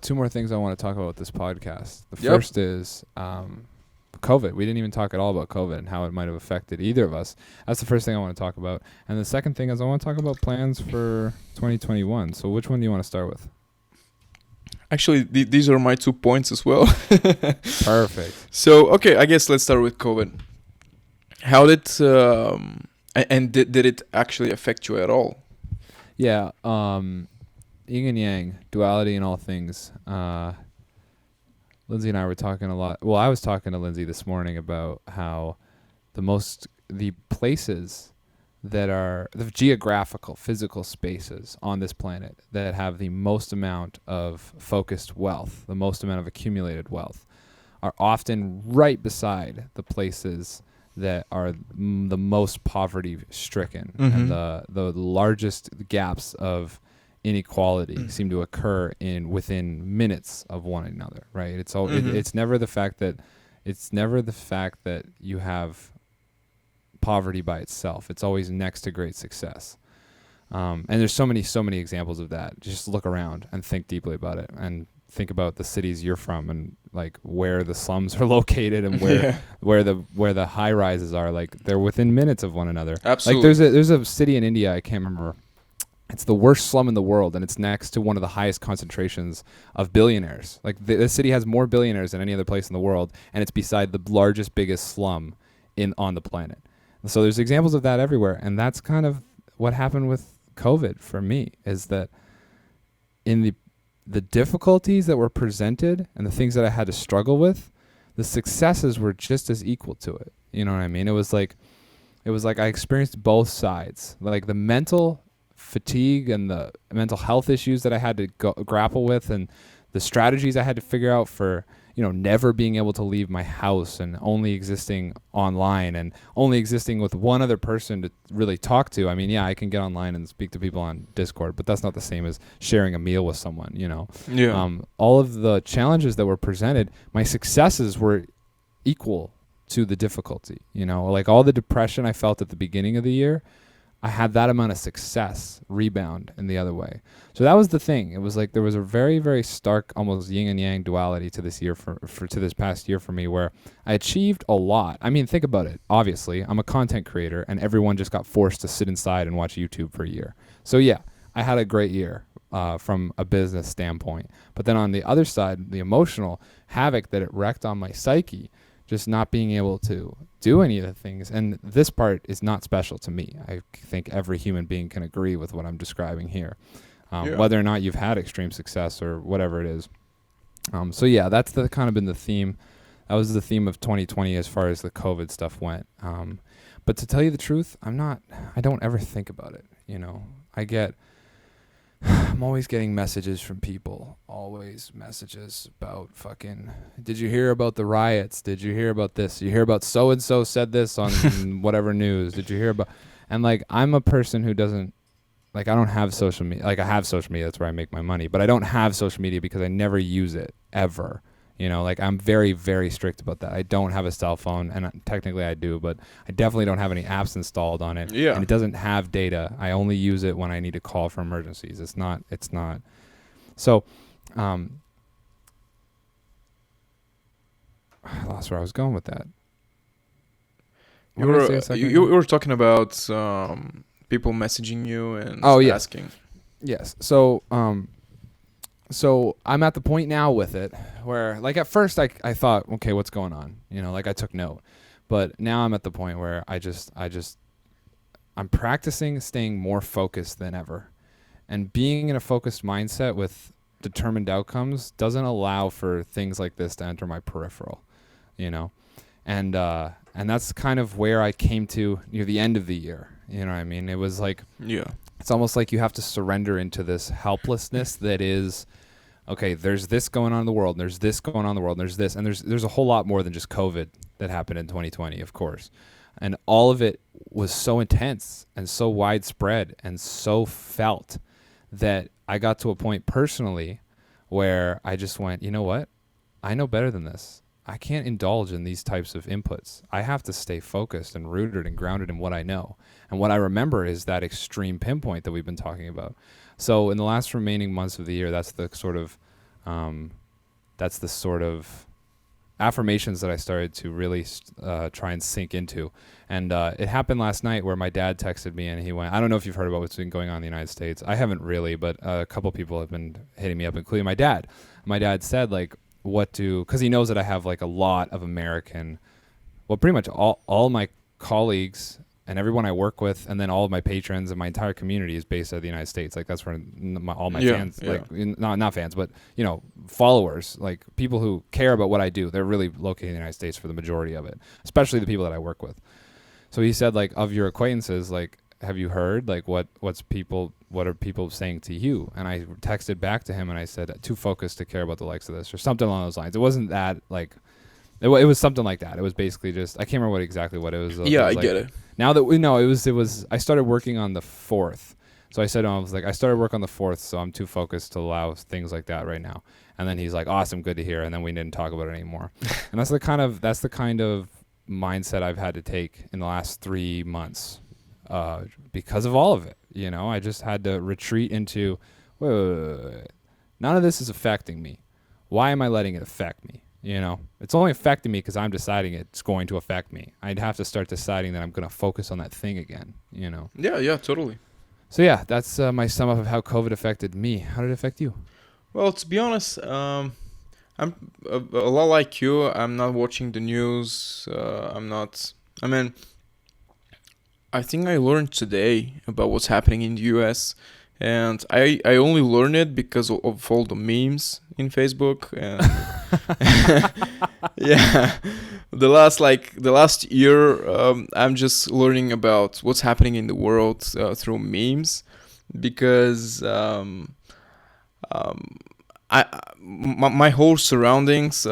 two more things I want to talk about with this podcast. The first is COVID. We didn't even talk at all about COVID and how it might have affected either of us. That's the first thing I want to talk about. And the second thing is I want to talk about plans for 2021. So which one do you want to start with? Actually, these are my 2 points as well. Perfect. So, okay, I guess let's start with COVID. How did did it actually affect you at all? Yeah, yin and yang, duality in all things. Lindsay and I were talking a lot. Well, I was talking to Lindsay this morning about how the places that are the geographical, physical spaces on this planet that have the most amount of focused wealth, the most amount of accumulated wealth, are often right beside the places that are the most poverty stricken, and the largest gaps of inequality seem to occur within minutes of one another, right? It's never the fact that you have poverty by itself. It's always next to great success. And there's so many examples of that. Just look around and think deeply about it, and think about the cities you're from and like where the slums are located and where the high rises are. Like they're within minutes of one another. Absolutely. Like there's a city in India, I can't remember. It's the worst slum in the world, and it's next to one of the highest concentrations of billionaires. Like the city has more billionaires than any other place in the world, and it's beside the biggest slum on the planet. So there's examples of that everywhere, and that's kind of what happened with COVID for me, is that in the difficulties that were presented and the things that I had to struggle with, the successes were just as equal to it. You know what I mean? It was like I experienced both sides, like the mental fatigue and the mental health issues that I had to grapple with, and the strategies I had to figure out for, never being able to leave my house and only existing online and only existing with one other person to really talk to. I mean, yeah, I can get online and speak to people on Discord, but that's not the same as sharing a meal with someone, Yeah. All of the challenges that were presented, my successes were equal to the difficulty, like all the depression I felt at the beginning of the year, I had that amount of success rebound in the other way. So that was the thing. It was like there was a very, very stark, almost yin and yang duality to this year to this past year for me, where I achieved a lot. I mean, think about it. Obviously, I'm a content creator, and everyone just got forced to sit inside and watch YouTube for a year. So yeah, I had a great year. from a business standpoint. But then on the other side, the emotional havoc that it wreaked on my psyche, just not being able to do any of the things. And this part is not special to me. I think every human being can agree with what I'm describing here, whether or not you've had extreme success or whatever it is. So yeah, that's the kind of been the theme. That was the theme of 2020 as far as the COVID stuff went. But to tell you the truth, I don't ever think about it. You know, I'm always getting messages from people, always messages about fucking, did you hear about the riots? Did you hear about this? You hear about so-and-so said this on whatever news? Did you hear about, and like, I'm a person who doesn't, like, I don't have social media. Like, I have social media, that's where I make my money, but I don't have social media because I never use it, ever. You know, like, I'm very, very strict about that. I don't have a cell phone, and technically I do, but I definitely don't have any apps installed on it. Yeah. And it doesn't have data. I only use it when I need to call for emergencies. It's not. So, I lost where I was going with that. You were talking about people messaging you and asking. Yes. So I'm at the point now with it where, like, at first I thought, okay, what's going on? You know, like, I took note. But now I'm at the point where I'm practicing staying more focused than ever. And being in a focused mindset with determined outcomes doesn't allow for things like this to enter my peripheral, you know? And that's kind of where I came to near the end of the year. You know what I mean? It was like, it's almost like you have to surrender into this helplessness that is, okay, there's this going on in the world, and there's this going on in the world, and there's this, and there's a whole lot more than just COVID that happened in 2020, of course. And all of it was so intense and so widespread and so felt that I got to a point personally where I just went, you know what? I know better than this. I can't indulge in these types of inputs. I have to stay focused and rooted and grounded in what I know. And what I remember is that extreme pinpoint that we've been talking about. So in the last remaining months of the year, that's the sort of affirmations that I started to really try and sink into. And it happened last night where my dad texted me and he went, I don't know if you've heard about what's been going on in the United States. I haven't really, but a couple people have been hitting me up, including my dad. My dad said, like, because he knows that I have, like, a lot of American, well, pretty much all my colleagues and everyone I work with, and then all of my patrons and my entire community is based out of the United States. Like, that's where all my fans, like, not fans, but, you know, followers, like, people who care about what I do, they're really located in the United States for the majority of it, especially the people that I work with. So he said, like, of your acquaintances, like, have you heard, like, what are people saying to you? And I texted back to him and I said, too focused to care about the likes of this, or something along those lines. It wasn't that, like, it was something like that. It was basically just, I can't remember exactly what it was. Yeah, I get it. Now that we know, it was, I started working on the 4th. So I said, I started work on the 4th, so I'm too focused to allow things like that right now. And then he's like, awesome, good to hear. And then we didn't talk about it anymore. And that's the kind of mindset I've had to take in the last 3 months because of all of it. You know, I just had to retreat into, wait. None of this is affecting me. Why am I letting it affect me? You know, it's only affecting me because I'm deciding it's going to affect me. I'd have to start deciding that I'm going to focus on that thing again, you know? Yeah, totally. So yeah, that's my sum up of how COVID affected me. How did it affect you? Well, to be honest, I'm a lot like you. I'm not watching the news. I think I learned today about what's happening in the US, and I only learned it because of all the memes in Facebook. And yeah, the last year, I'm just learning about what's happening in the world through memes, because my whole surroundings,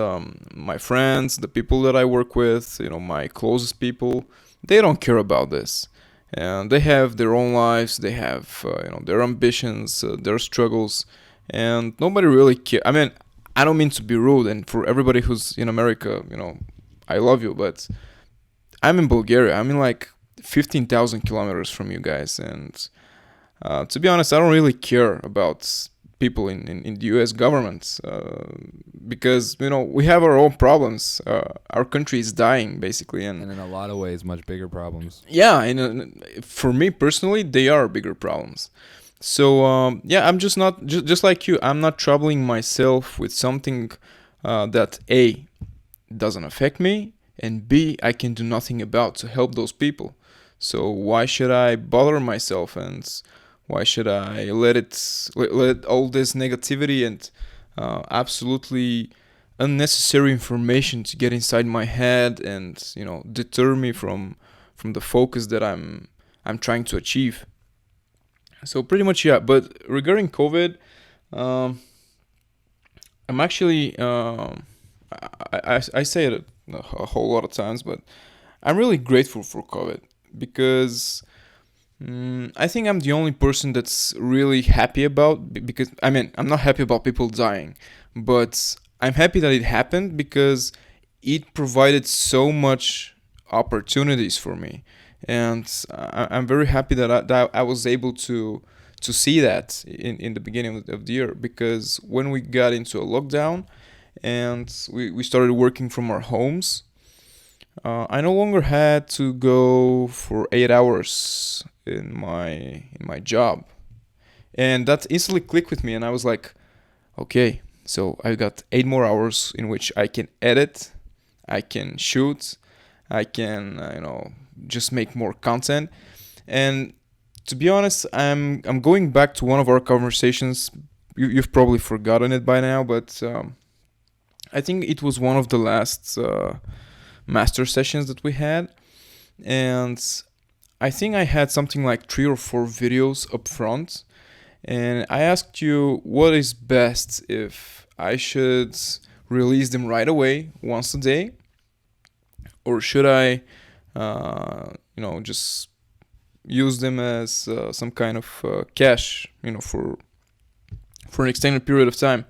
my friends, the people that I work with, you know, my closest people, they don't care about this. And they have their own lives, they have their ambitions, their struggles, and nobody really cares. I mean, I don't mean to be rude, and for everybody who's in America, you know, I love you, but I'm in Bulgaria. I'm in like 15,000 kilometers from you guys, and to be honest, I don't really care about people in the US government, because, you know, we have our own problems. Our country is dying, basically, and in a lot of ways much bigger problems. Yeah, and for me personally, they are bigger problems. So yeah, I'm just not just like you. I'm not troubling myself with something that A doesn't affect me, and B I can do nothing about to help those people. So why should I bother myself, and why should I let all this negativity and absolutely unnecessary information to get inside my head and deter me from the focus that I'm trying to achieve. So pretty much, yeah. But regarding COVID, um, I'm actually I say it a whole lot of times, but I'm really grateful for COVID because I think I'm the only person that's really happy about, because I mean I'm not happy about people dying, but I'm happy that it happened because it provided so much opportunities for me, and I'm very happy that I was able to see that in the beginning of the year, because when we got into a lockdown and we started working from our homes, I no longer had to go for 8 hours in my job, and that instantly clicked with me, and I was like, okay, so I got 8 more hours in which I can edit, I can shoot, I can just make more content. And to be honest, I'm going back to one of our conversations. You've probably forgotten it by now, but I think it was one of the last master sessions that we had, and I think I had something like 3 or 4 videos up front, and I asked you what is best, if I should release them right away once a day, or should I, just use them as some kind of cash, for an extended period of time.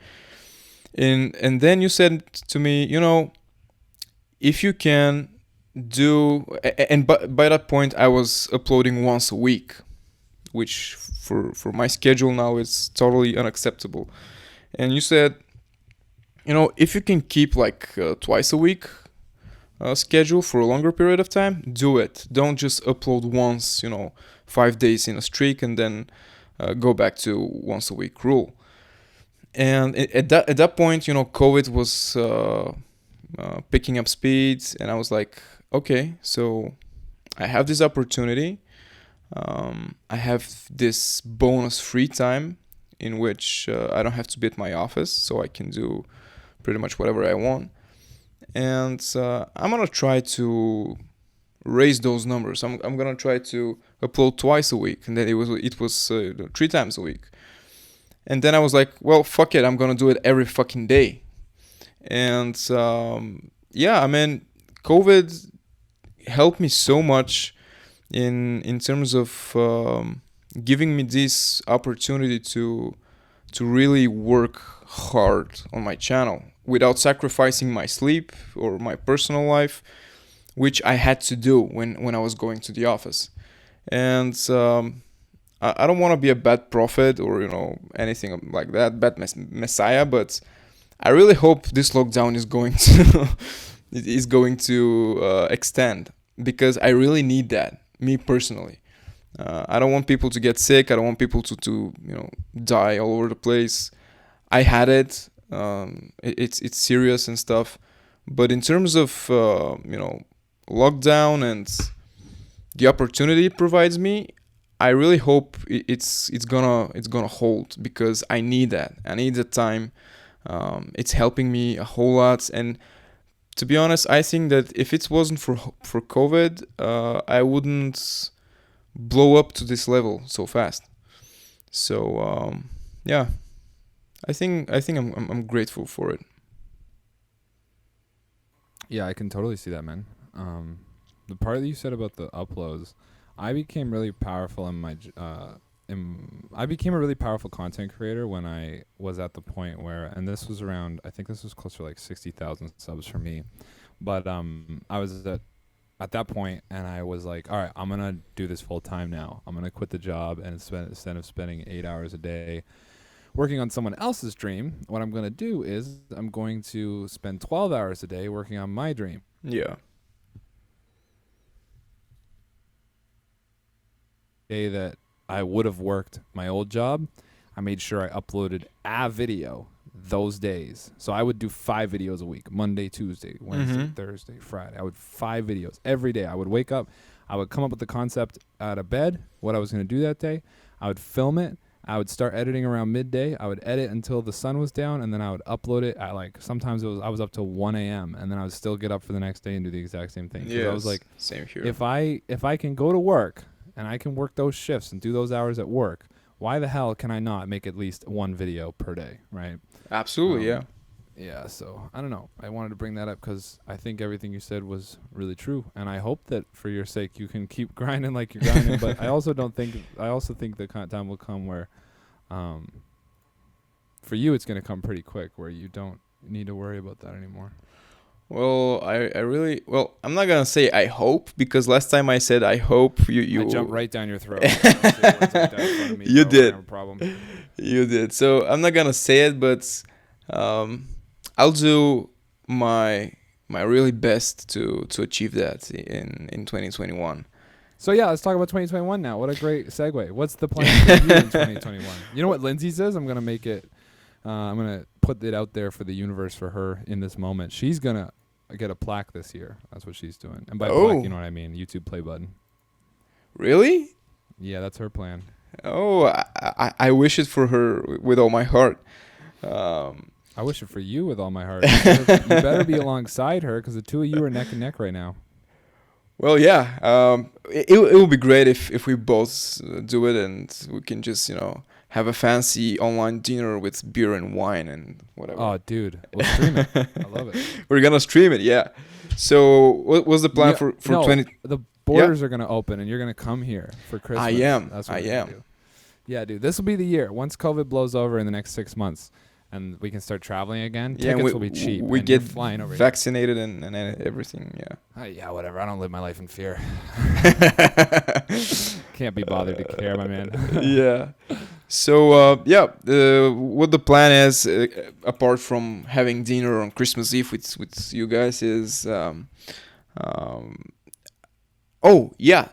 And then you said to me, if you can do, and by that point I was uploading once a week, which for my schedule now is totally unacceptable. And you said, if you can keep like twice a week schedule for a longer period of time, do it. Don't just upload once, 5 days in a streak, and then go back to once a week rule. And at that point, COVID was picking up speed, and I was like, okay, so I have this opportunity. I have this bonus free time in which I don't have to be at my office, so I can do pretty much whatever I want. And I'm gonna try to raise those numbers. I'm gonna try to upload twice a week, and then it was 3 times a week. And then I was like, well, fuck it, I'm gonna do it every fucking day. And yeah, I mean, COVID helped me so much in terms of giving me this opportunity to really work hard on my channel without sacrificing my sleep or my personal life, which I had to do when I was going to the office. And I don't want to be a bad prophet or anything like that, bad messiah, but I really hope this lockdown is going to is going to extend, because I really need that, me personally. I don't want people to get sick. I don't want people to die all over the place. I had it. It's serious and stuff. But in terms of lockdown and the opportunity it provides me, I really hope it's gonna hold, because I need that. I need the time. It's helping me a whole lot. And to be honest, I think that if it wasn't for COVID, I wouldn't blow up to this level so fast. So yeah, I think I'm grateful for it. Yeah, I can totally see that, man. The part that you said about the uploads, I became really powerful in my I became a really powerful content creator when I was at the point where, and this was around, I think this was closer to like 60,000 subs for me, but I was at that point, and I was like, all right, I'm gonna do this full time now. I'm gonna quit the job and instead of spending 8 hours a day working on someone else's dream, what I'm gonna do is I'm going to spend 12 hours a day working on my dream. Yeah. Day that I would have worked my old job, I made sure I uploaded a video those days. So I would do 5 videos a week, Monday, Tuesday, Wednesday, Thursday, Friday. I would 5 videos every day. I would wake up, I would come up with the concept out of bed, what I was going to do that day. I would film it. I would start editing around midday. I would edit until the sun was down, and then I would upload it at like, sometimes I was up till 1 a.m. and then I would still get up for the next day and do the exact same thing. Yeah, I was like, same here. if I can go to work and I can work those shifts and do those hours at work, why the hell can I not make at least one video per day, right? Absolutely, yeah. Yeah, so I don't know. I wanted to bring that up because I think everything you said was really true, and I hope that for your sake you can keep grinding like you're grinding. But I also think the time will come where, for you, it's gonna come pretty quick, where you don't need to worry about that anymore. Well, I really, well, I'm not gonna say I hope, because last time I said I hope, you I jumped right down your throat. You did. You did. So I'm not gonna say it, but I'll do my really best to achieve that in 2021. So yeah, let's talk about 2021 now. What a great segue. What's the plan for you in 2021? You know what Lindsay says? I'm gonna make it. I'm gonna put it out there for the universe for her in this moment. She's gonna get a plaque this year. That's what she's doing. And by plaque, you know what I mean. YouTube play button. Really? Yeah, that's her plan. Oh, I wish it for her with all my heart. I wish it for you with all my heart. You better be alongside her, because the two of you are neck and neck right now. Well, yeah. It would be great if we both do it, and we can just, have a fancy online dinner with beer and wine and whatever. Oh, dude. We'll stream it. I love it. We're going to stream it, yeah. So what was the plan for 20... The borders are going to open, and you're going to come here for Christmas. I am. That's what we're gonna do. Yeah, dude. This will be the year. Once COVID blows over in the next 6 months, and we can start traveling again, tickets will be cheap. We get flying over vaccinated and everything, yeah. Yeah, whatever. I don't live my life in fear. Can't be bothered to care, my man. Yeah. So, what the plan is, apart from having dinner on Christmas Eve with you guys, is... oh, yeah.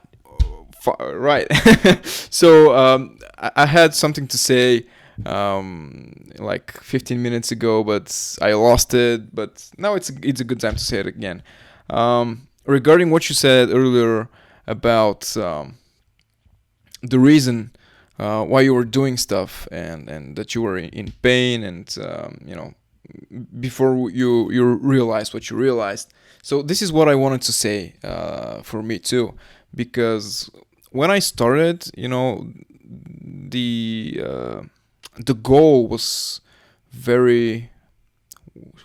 Right. So, I had something to say... like 15 minutes ago, but I lost it. But now it's a good time to say it again. Regarding what you said earlier about the reason why you were doing stuff, and that you were in pain, and before you realized what you realized. So this is what I wanted to say for me too, because when I started, the goal was very,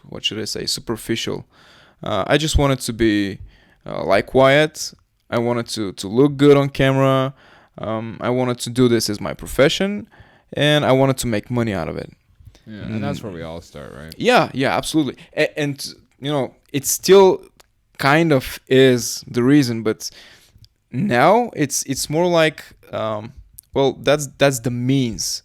what should I say, superficial. I just wanted to be like Wyatt. I wanted to look good on camera. I wanted to do this as my profession, and I wanted to make money out of it. Yeah, and that's where we all start, right? Yeah, absolutely. And it still kind of is the reason, but now it's more like, that's the means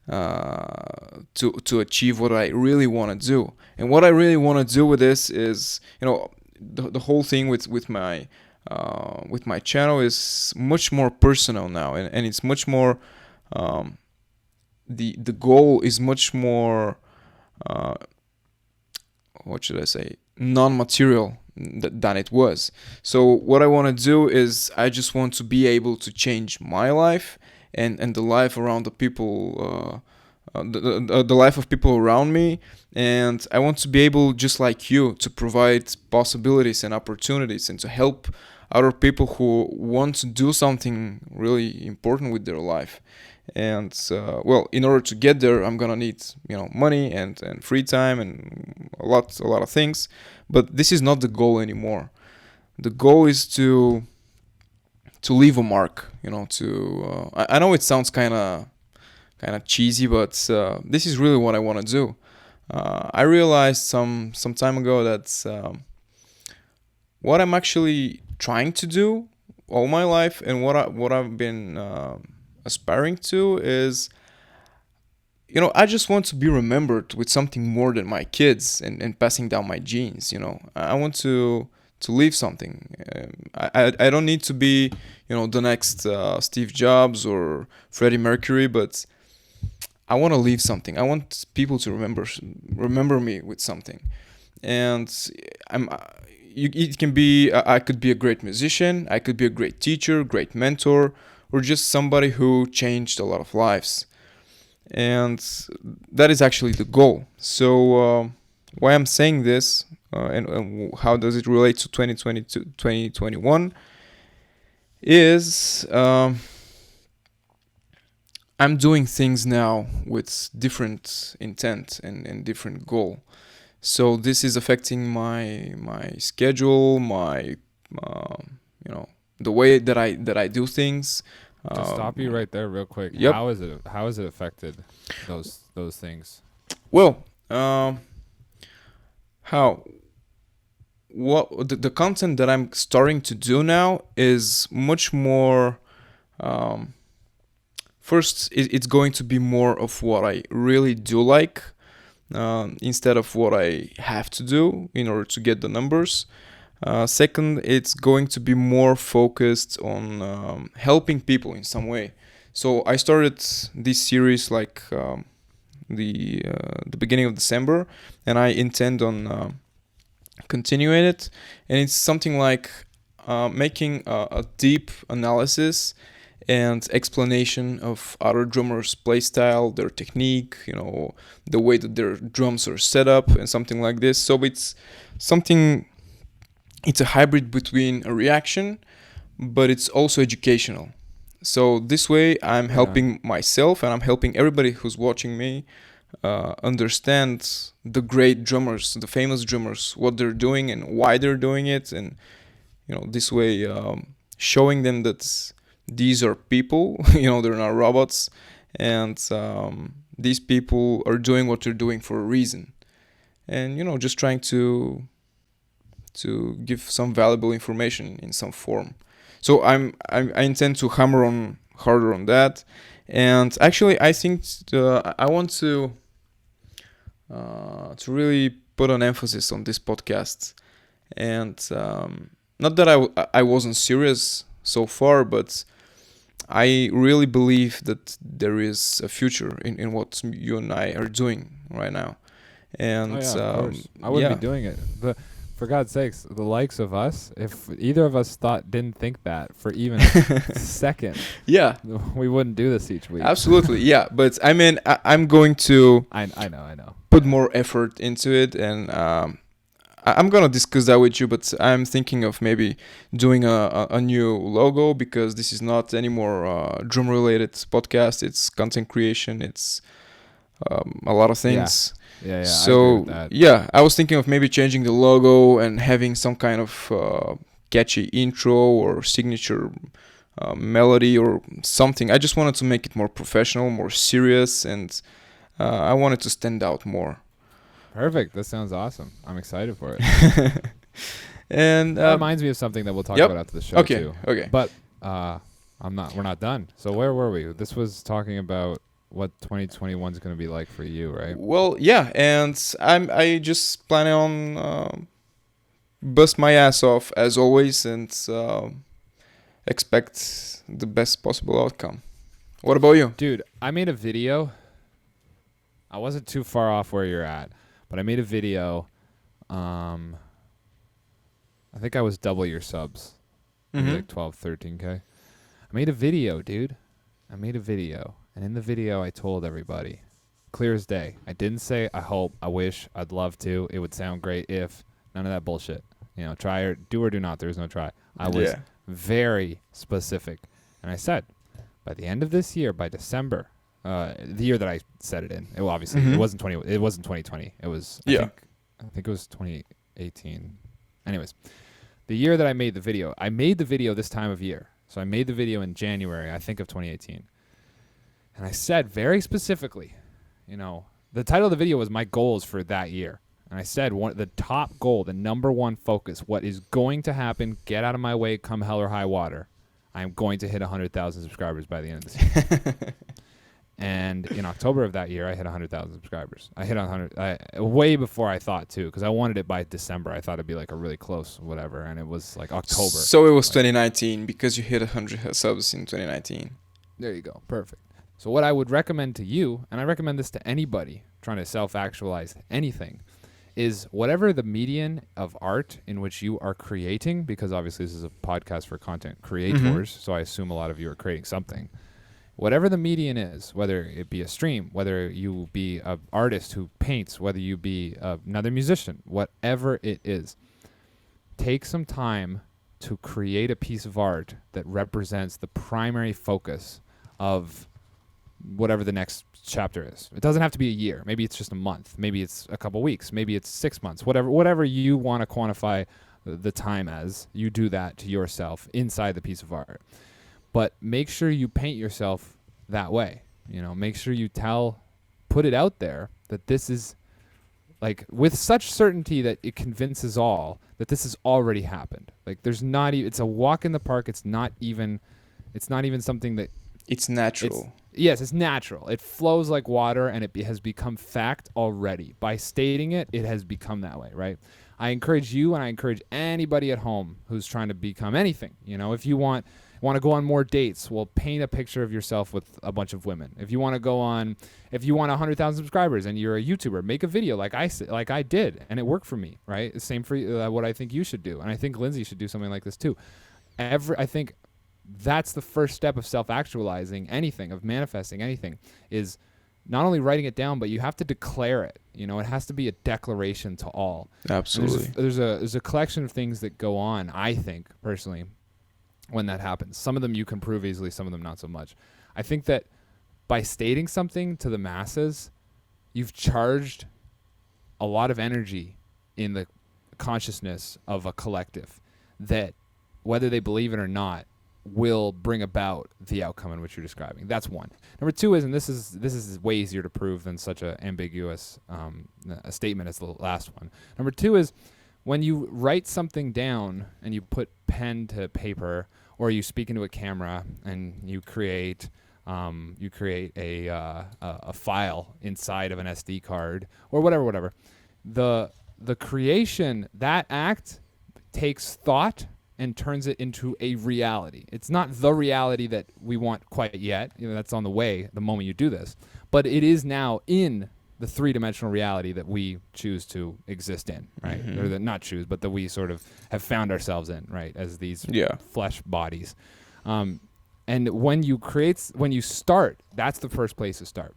to achieve what I really want to do. And what I really want to do with this is, the whole thing with my channel is much more personal now, and it's much more, the goal is much more, what should I say, non-material than it was. So what I want to do is, I just want to be able to change my life and the life around the people, the life of people around me. And I want to be able, just like you, to provide possibilities and opportunities, and to help other people who want to do something really important with their life. And in order to get there, I'm gonna need money and free time and a lot of things. But this is not the goal anymore. The goal is to leave a mark. I know it sounds kind of cheesy, but this is really what I want to do. I realized some time ago that what I'm actually trying to do all my life, and what I've been aspiring to, is, I just want to be remembered with something more than my kids and passing down my genes. I want to to leave something. I don't need to be, the next Steve Jobs or Freddie Mercury, but I want to leave something. I want people to remember me with something. And it can be, I could be a great musician, I could be a great teacher, great mentor, or just somebody who changed a lot of lives. And that is actually the goal. So why I'm saying this, and how does it relate to 2022, 2021, is I'm doing things now with different intent and different goal. So this is affecting my schedule, my the way that I do things. To stop you right there, real quick. Yep. How is it affected those things? Well, how what the content that I'm starting to do now is much more. First, it's going to be more of what I really do like, instead of what I have to do in order to get the numbers. Second, it's going to be more focused on helping people in some way. So I started this series like the beginning of December, and I intend on continuing it. And it's something like making a deep analysis and explanation of other drummers' playstyle, their technique, the way that their drums are set up, and something like this. So it's a hybrid between a reaction, but it's also educational. So this way, I'm helping myself and I'm helping everybody who's watching me understand the great drummers, the famous drummers, what they're doing and why they're doing it, and this way, showing them that these are people, they're not robots, and these people are doing what they're doing for a reason, and just trying to give some valuable information in some form. So I intend to hammer on harder on that, and actually I think I want to really put an emphasis on this podcast, and not that I wasn't serious so far, but I really believe that there is a future in what you and I are doing right now. And of course. I wouldn't be doing it. For God's sakes, the likes of us, if either of us didn't think that for even a second, we wouldn't do this each week. Absolutely, yeah. But I mean, I'm going to I know. Put more effort into it, and I'm gonna discuss that with you. But I'm thinking of maybe doing a new logo, because this is not anymore a drum-related podcast. It's content creation. It's a lot of things. Yeah. So I was thinking of maybe changing the logo and having some kind of catchy intro or signature melody or something. I just wanted to make it more professional, more serious, and I wanted to stand out more. Perfect. That sounds awesome. I'm excited for it. And that reminds me of something that we'll talk about after the show too. Okay. But we're not done. So where were we? This was talking about what 2021 is going to be like for you, right? Well, yeah, and I just plan on bust my ass off as always, and expect the best possible outcome. What about you? Dude, I made a video. I wasn't too far off where you're at, but I made a video. I think I was double your subs. Maybe like 12, 13K. I made a video, dude. And in the video, I told everybody, clear as day. I didn't say, I hope, I wish, I'd love to. It would sound great if. None of that bullshit. Try or do not. There was no try. I was very specific. And I said, by the end of this year, by December, the year that I said it in, it wasn't 2020. It was, I think it was 2018. Anyways, the year that I made the video this time of year. So I made the video in January, I think, of 2018. And I said very specifically, the title of the video was my goals for that year. And I said the top goal, the number one focus, what is going to happen, get out of my way, come hell or high water. I am going to hit 100,000 subscribers by the end of this year. And in October of that year, I hit 100,000 subscribers. I hit 100 way before I thought too, because I wanted it by December. I thought it'd be like a really close whatever, and it was like October. So it was like, 2019 because you hit 100 subs in 2019. There you go. Perfect. So what I would recommend to you, and I recommend this to anybody trying to self-actualize anything, is whatever the median of art in which you are creating, because obviously this is a podcast for content creators, so I assume a lot of you are creating something. Whatever the median is, whether it be a stream, whether you be an artist who paints, whether you be another musician, whatever it is, take some time to create a piece of art that represents the primary focus of whatever the next chapter is. It doesn't have to be a year. Maybe it's just a month. Maybe it's a couple weeks. Maybe it's 6 months. Whatever you want to quantify the time as, you do that to yourself inside the piece of art. But make sure you paint yourself that way. Make sure you put it out there that this is like with such certainty that it convinces all that this has already happened. Like there's not even, it's a walk in the park. It's not even something that it's natural. Yes, it's natural. It flows like water, and it has become fact already. By stating it, it has become that way, right? I encourage you, and I encourage anybody at home who's trying to become anything. If you want to go on more dates, well, paint a picture of yourself with a bunch of women. If you want 100,000 subscribers and you're a YouTuber, make a video like I did, and it worked for me, right? The same for what I think you should do, and I think Lindsay should do something like this too. I think that's the first step of self-actualizing anything, of manifesting anything, is not only writing it down, but you have to declare it. It has to be a declaration to all. Absolutely. There's a collection of things that go on, I think, personally, when that happens. Some of them you can prove easily, some of them not so much. I think that by stating something to the masses, you've charged a lot of energy in the consciousness of a collective that, whether they believe it or not, will bring about the outcome in which you're describing. That's one. Number two is, and this is way easier to prove than such an ambiguous a statement as the last one. Number two is, when you write something down and you put pen to paper, or you speak into a camera and you create a file inside of an SD card or whatever. The creation, that act takes thought and turns it into a reality. It's not the reality that we want quite yet. That's on the way the moment you do this. But it is now in the three-dimensional reality that we choose to exist in, right? Mm-hmm. Or that not choose, but that we sort of have found ourselves in, right? As these flesh bodies. And when you start, that's the first place to start,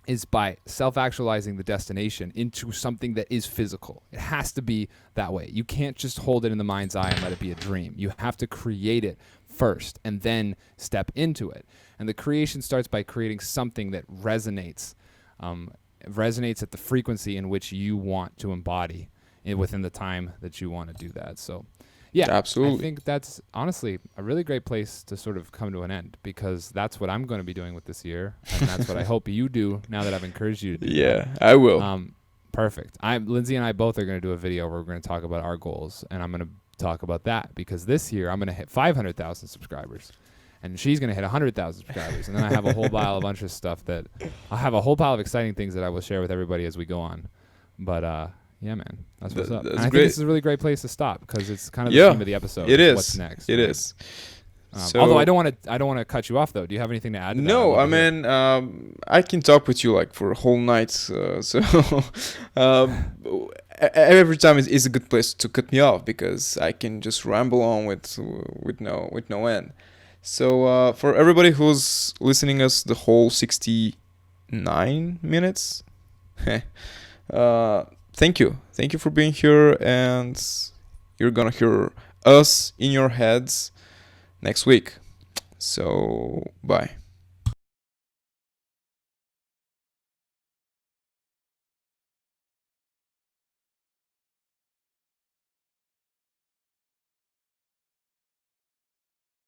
is by self-actualizing the destination into something that is physical. It has to be that way. You can't just hold it in the mind's eye and let it be a dream. You have to create it first and then step into it. And the creation starts by creating something that resonates at the frequency in which you want to embody within the time that you want to do that. So yeah, absolutely. I think that's honestly a really great place to sort of come to an end, because that's what I'm going to be doing with this year, and that's what I hope you do now that I've encouraged you to do. Yeah, that. I will. Perfect. Lindsay and I both are going to do a video where we're going to talk about our goals, and I'm going to talk about that because this year I'm going to hit 500,000 subscribers, and she's going to hit 100,000 subscribers, and then I have a whole pile of bunch of stuff that I'll have a whole pile of exciting things that I will share with everybody as we go on. But yeah, man, that's what's up. And I think this is a really great place to stop, because it's kind of the theme of the episode. It is. What's next? It is. Although I don't want to cut you off though. Do you have anything to add to that? No, I mean, I can talk with you like for a whole night. Every time is a good place to cut me off, because I can just ramble on with no end. So for everybody who's listening us the whole 69 minutes, thank you for being here, and you're gonna hear us in your heads next week. So bye.